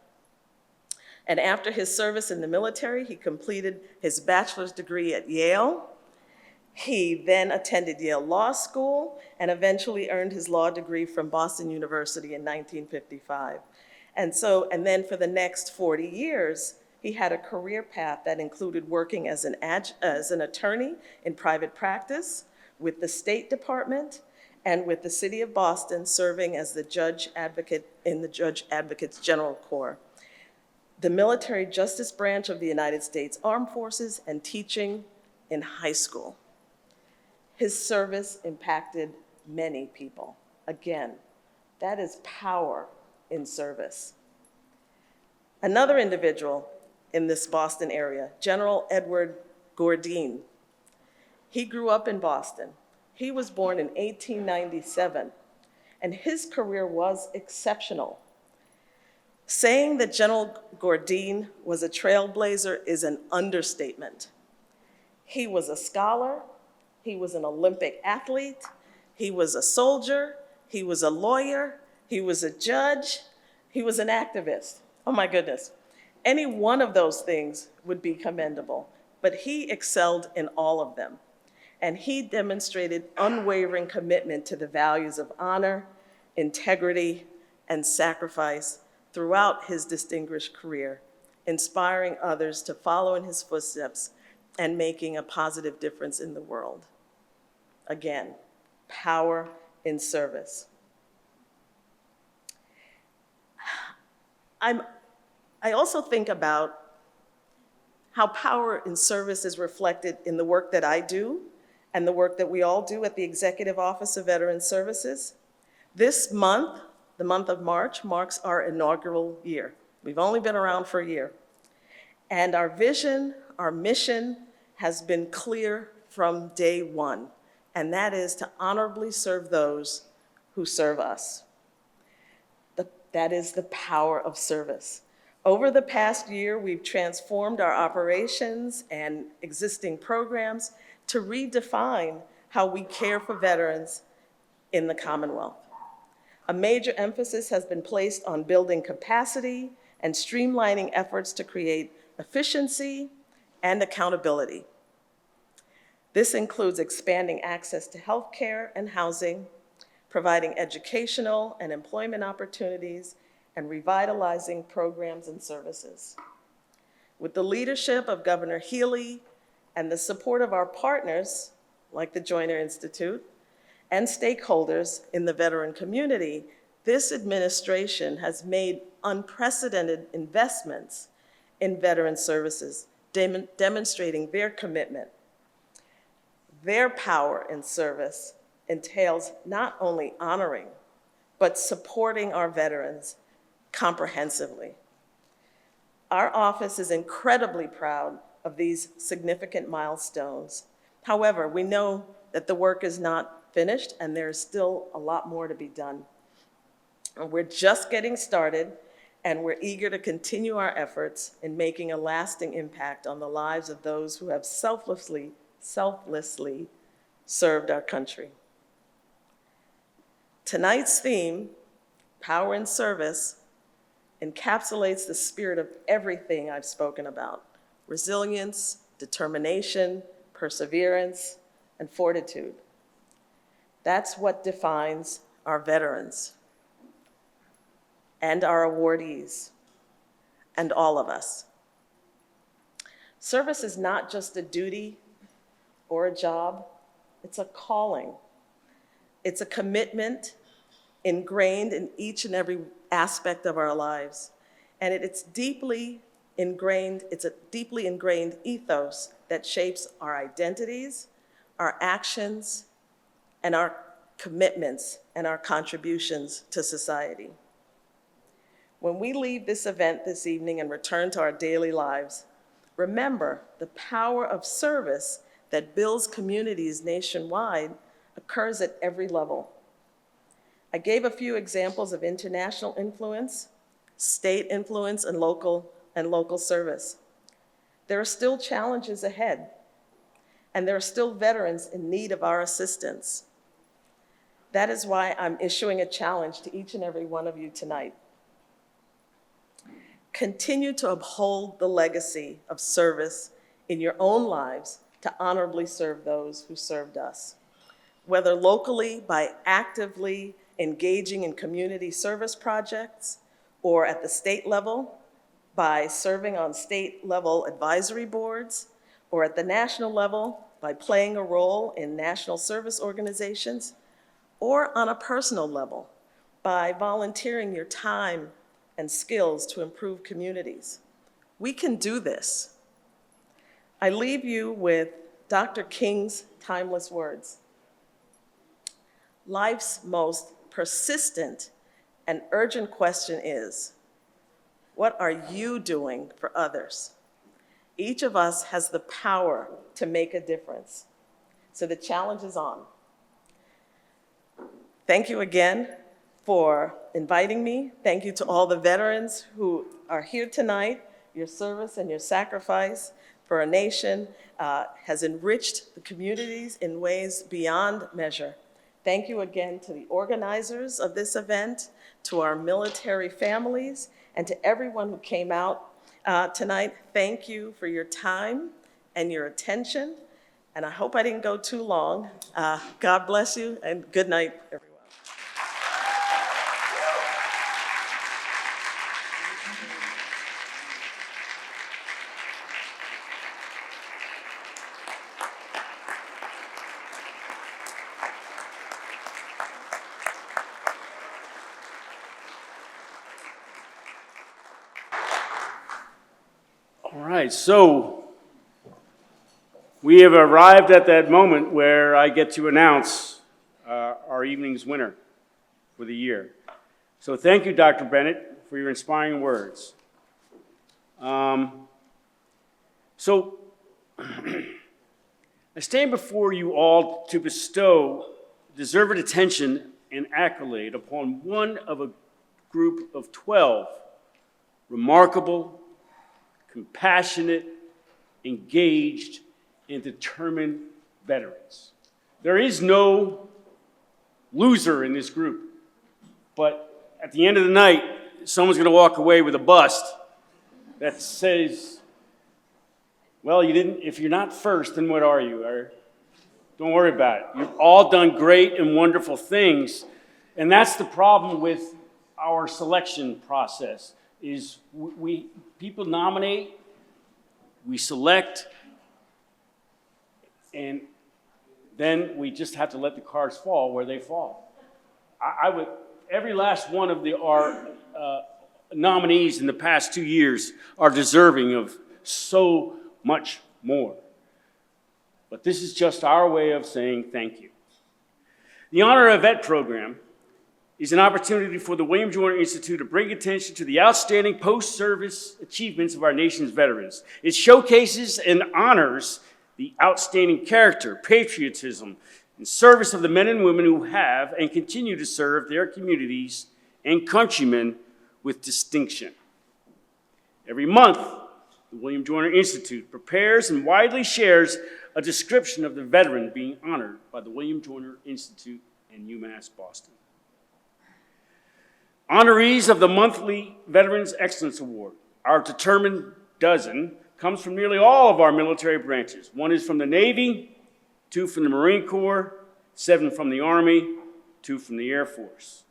And after his service in the military, he completed his bachelor's degree at Yale. He then attended Yale Law School and eventually earned his law degree from Boston University in 1955. And then for the next 40 years, he had a career path that included working as an attorney in private practice, with the State Department, and with the City of Boston, serving as the judge advocate in the Judge Advocates General Corps, the military justice branch of the United States Armed Forces, and teaching in high school. His service impacted many people. Again, that is power in service. Another individual in this Boston area, General Edward Gordine. He grew up in Boston. He was born in 1897, and his career was exceptional. Saying that General Gordine was a trailblazer is an understatement. He was a scholar, he was an Olympic athlete, he was a soldier, he was a lawyer, he was a judge, he was an activist. Oh my goodness. Any one of those things would be commendable, but he excelled in all of them. And he demonstrated unwavering commitment to the values of honor, integrity, and sacrifice throughout his distinguished career, inspiring others to follow in his footsteps and making a positive difference in the world. Again, power in service. I also think about how power in service is reflected in the work that I do and the work that we all do at the Executive Office of Veteran Services. This month, the month of March, marks our inaugural year. We've only been around for a year. And our vision, our mission has been clear from day one, and that is to honorably serve those who serve us. That is the power of service. Over the past year, we've transformed our operations and existing programs to redefine how we care for veterans in the Commonwealth. A major emphasis has been placed on building capacity and streamlining efforts to create efficiency and accountability. This includes expanding access to health care and housing, providing educational and employment opportunities, and revitalizing programs and services. With the leadership of Governor Healy and the support of our partners, like the Joyner Institute, and stakeholders in the veteran community, this administration has made unprecedented investments in veteran services, demonstrating their commitment. Their power in service entails not only honoring, but supporting our veterans comprehensively. Our office is incredibly proud of these significant milestones. However, we know that the work is not finished and there's still a lot more to be done. We're just getting started, and we're eager to continue our efforts in making a lasting impact on the lives of those who have selflessly served our country. Tonight's theme, Power in Service, encapsulates the spirit of everything I've spoken about: resilience, determination, perseverance, and fortitude. That's what defines our veterans and our awardees and all of us. Service is not just a duty or a job, it's a calling. It's a commitment ingrained in each and every aspect of our lives. And it's a deeply ingrained ethos that shapes our identities, our actions, and our commitments and our contributions to society. When we leave this event this evening and return to our daily lives, remember the power of service that builds communities nationwide occurs at every level. I gave a few examples of international influence, state influence, and local service. There are still challenges ahead, and there are still veterans in need of our assistance. That is why I'm issuing a challenge to each and every one of you tonight. Continue to uphold the legacy of service in your own lives to honorably serve those who served us, whether locally by actively engaging in community service projects, or at the state level by serving on state-level advisory boards, or at the national level by playing a role in national service organizations, or on a personal level by volunteering your time and skills to improve communities. We can do this. I leave you with Dr. King's timeless words. Life's most persistent and urgent question is, what are you doing for others? Each of us has the power to make a difference. So the challenge is on. Thank you again for inviting me. Thank you to all the veterans who are here tonight. Your service and your sacrifice for our nation has enriched the communities in ways beyond measure. Thank you again to the organizers of this event, to our military families, and to everyone who came out tonight. Thank you for your time and your attention. And I hope I didn't go too long. God bless you, and good night, everyone. All right, so we have arrived at that moment where I get to announce our evening's winner for the year. So thank you, Dr. Bennett, for your inspiring words. So I stand before you all to bestow deserved attention and accolade upon one of a group of 12 remarkable, compassionate, engaged, and determined veterans. There is no loser in this group, but at the end of the night, someone's going to walk away with a bust that says, well, you didn't, if you're not first, then what are you? Or, don't worry about it. You've all done great and wonderful things, and that's the problem with our selection process, is people nominate, we select, and then we just have to let the cards fall where they fall. Every last one of our nominees in the past 2 years are deserving of so much more. But this is just our way of saying thank you. The Honor a Vet program is an opportunity for the William Joyner Institute to bring attention to the outstanding post-service achievements of our nation's veterans. It showcases and honors the outstanding character, patriotism, and service of the men and women who have and continue to serve their communities and countrymen with distinction. Every month, the William Joyner Institute prepares and widely shares a description of the veteran being honored by the William Joyner Institute and UMass Boston. Honorees of the monthly Veterans Excellence Award, our determined dozen, comes from nearly all of our military branches. 1 is from the Navy, 2 from the Marine Corps, 7 from the Army, 2 from the Air Force.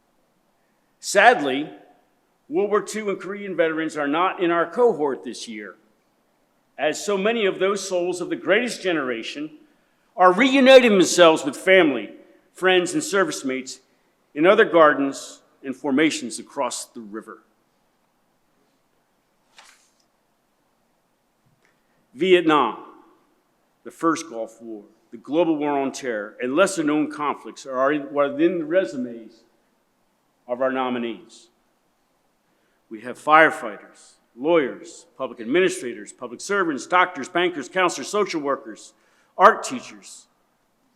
Sadly, World War II and Korean veterans are not in our cohort this year, as so many of those souls of the greatest generation are reuniting themselves with family, friends, and service mates in other gardens and formations across the river. Vietnam, the first Gulf War, the global war on terror, and lesser-known conflicts are within the resumes of our nominees. We have firefighters, lawyers, public administrators, public servants, doctors, bankers, counselors, social workers, art teachers,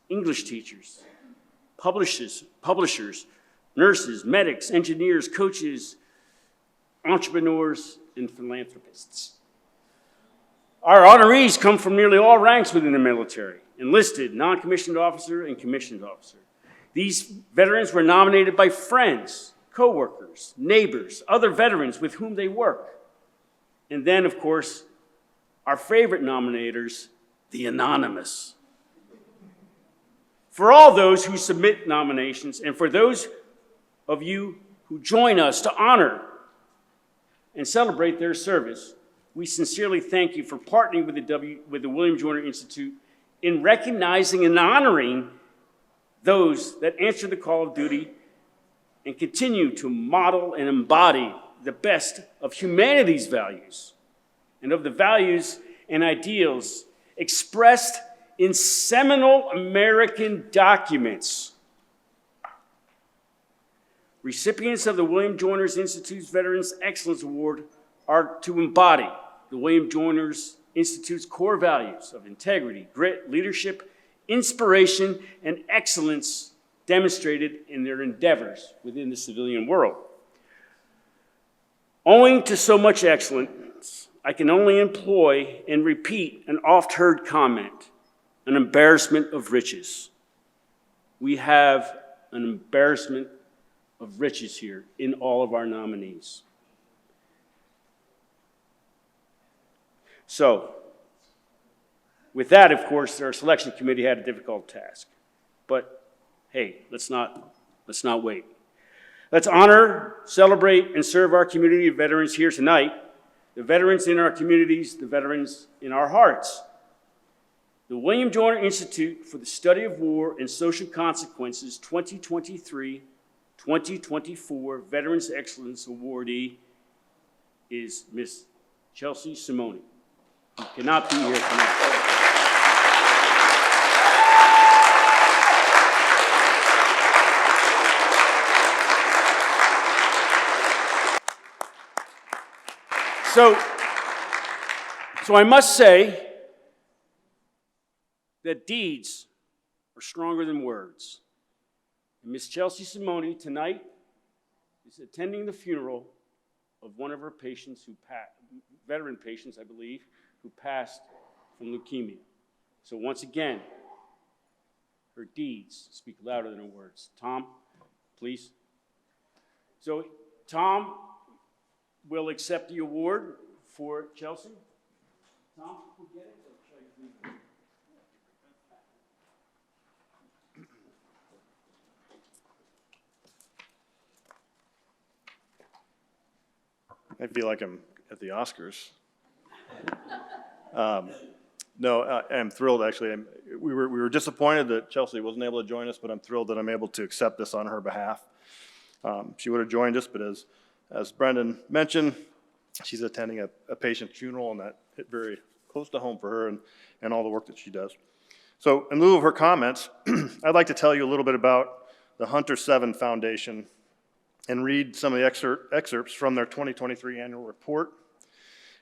English teachers, publishers, nurses, medics, engineers, coaches, entrepreneurs, and philanthropists. Our honorees come from nearly all ranks within the military: enlisted, non-commissioned officer, and commissioned officer. These veterans were nominated by friends, co-workers, neighbors, other veterans with whom they work. And then, of course, our favorite nominators, the anonymous. For all those who submit nominations, and for those of you who join us to honor and celebrate their service, we sincerely thank you for partnering with the William Joyner Institute in recognizing and honoring those that answer the call of duty and continue to model and embody the best of humanity's values and of the values and ideals expressed in seminal American documents. Recipients of the William Joyner Institute's Veterans Excellence Award are to embody the William Joyner Institute's core values of integrity, grit, leadership, inspiration, and excellence demonstrated in their endeavors within the civilian world. Owing to so much excellence, I can only employ and repeat an oft-heard comment: an embarrassment of riches. We have an embarrassment of riches here in all of our nominees. So, with that, of course, our selection committee had a difficult task. But hey, let's not wait. Let's honor, celebrate, and serve our community of veterans here tonight, the veterans in our communities, the veterans in our hearts. The William Joyner Institute for the Study of War and Social Consequences 2023-2024 Veterans Excellence Awardee is Miss Chelsea Simone, who cannot be here tonight. So I must say that deeds are stronger than words. And Miss Chelsea Simone tonight is attending the funeral of one of her patients veteran patients, I believe, who passed from leukemia. So once again, her deeds speak louder than her words. Tom, please. So Tom will accept the award for Chelsea. Tom, will get it? Or should I leave it? I feel like I'm at the Oscars. No, I'm thrilled, actually. We were disappointed that Chelsea wasn't able to join us, but I'm thrilled that I'm able to accept this on her behalf. She would have joined us, but as Brendan mentioned, she's attending a patient's funeral, and that hit very close to home for her and all the work that she does. So in lieu of her comments, I'd like to tell you a little bit about the Hunter 7 Foundation and read some of the excerpts from their 2023 annual report,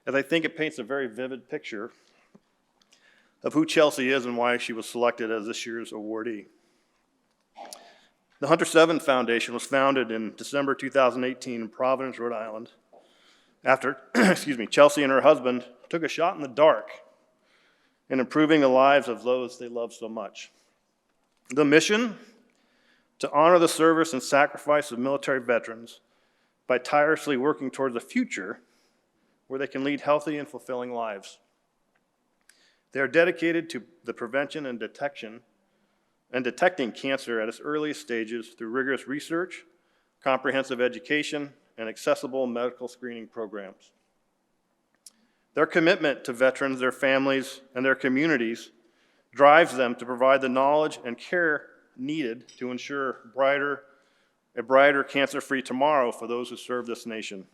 as I think it paints a very vivid picture of who Chelsea is and why she was selected as this year's awardee. The Hunter 7 Foundation was founded in December 2018 in Providence, Rhode Island, after Chelsea and her husband took a shot in the dark in improving the lives of those they love so much. The mission: to honor the service and sacrifice of military veterans by tirelessly working towards a future where they can lead healthy and fulfilling lives. They are dedicated to the prevention and detecting cancer at its earliest stages through rigorous research, comprehensive education, and accessible medical screening programs. Their commitment to veterans, their families, and their communities drives them to provide the knowledge and care needed to ensure a brighter cancer-free tomorrow for those who serve this nation.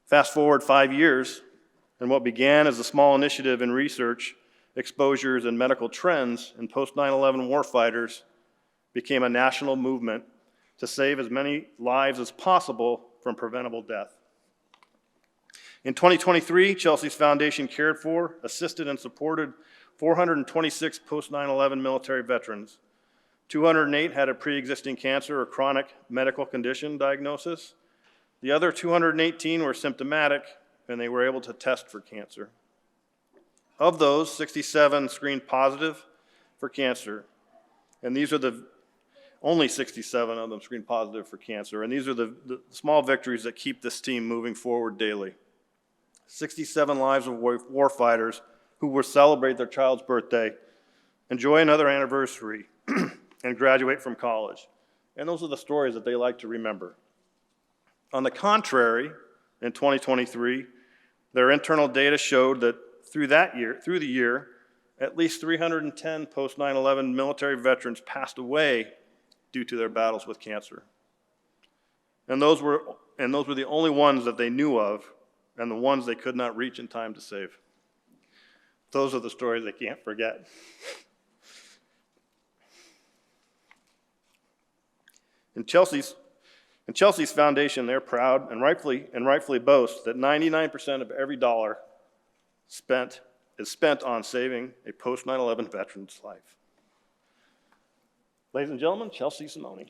Fast forward 5 years, And what began as a small initiative in research, exposures, and medical trends in post-9/11 warfighters became a national movement to save as many lives as possible from preventable death. In 2023, Chelsea's Foundation cared for, assisted, and supported 426 post-9/11 military veterans. 208 had a pre-existing cancer or chronic medical condition diagnosis. The other 218 were symptomatic, and they were able to test for cancer. Of those, 67 screened positive for cancer, and these are the only 67 of them screened positive for cancer, and these are the small victories that keep this team moving forward daily. 67 lives of warfighters who will celebrate their child's birthday, enjoy another anniversary, and graduate from college. And those are the stories that they like to remember. On the contrary, in 2023, their internal data showed that through the year, at least 310 post-9/11 military veterans passed away due to their battles with cancer. And those were the only ones that they knew of, and the ones they could not reach in time to save. Those are the stories they can't forget. In Chelsea's foundation, they're proud and rightfully boast that 99% of every dollar is spent on saving a post-9/11 veteran's life. Ladies and gentlemen, Chelsea Simone.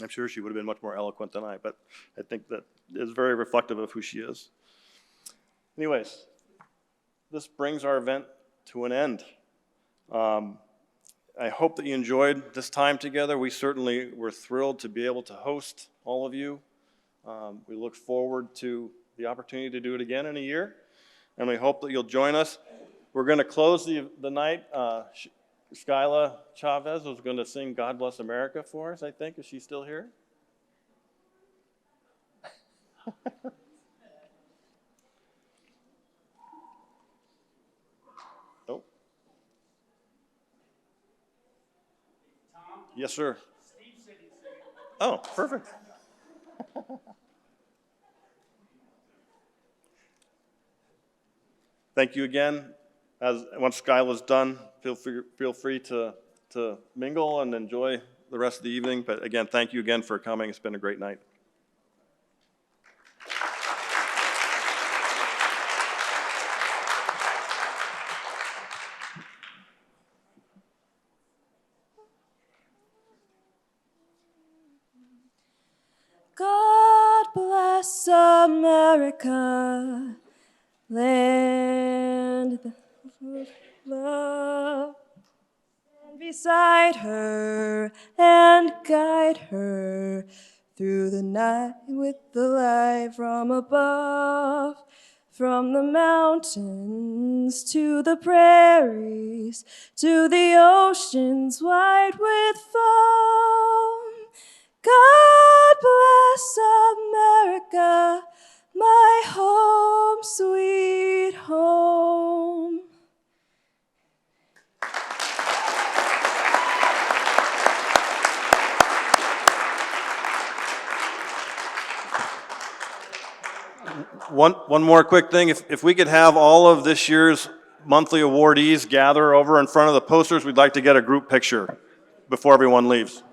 I'm sure she would have been much more eloquent than I, but I think that is very reflective of who she is. Anyways, this brings our event to an end. I hope that you enjoyed this time together. We certainly were thrilled to be able to host all of you. We look forward to the opportunity to do it again in a year, and we hope that you'll join us. We're going to close the night. Gala Chavez was going to sing God Bless America for us, I think. Is she still here? Oh. Yes, sir. Oh, perfect. Thank you again. Once Skyla's done, feel free to mingle and enjoy the rest of the evening. But again, thank you again for coming. It's been a great night. God bless America, land of love. Stand beside her and guide her through the night with the light from above. From the mountains to the prairies, to the oceans white with foam. God bless America, my home, sweet home. One more quick thing. If we could have all of this year's monthly awardees gather over in front of the posters, we'd like to get a group picture before everyone leaves.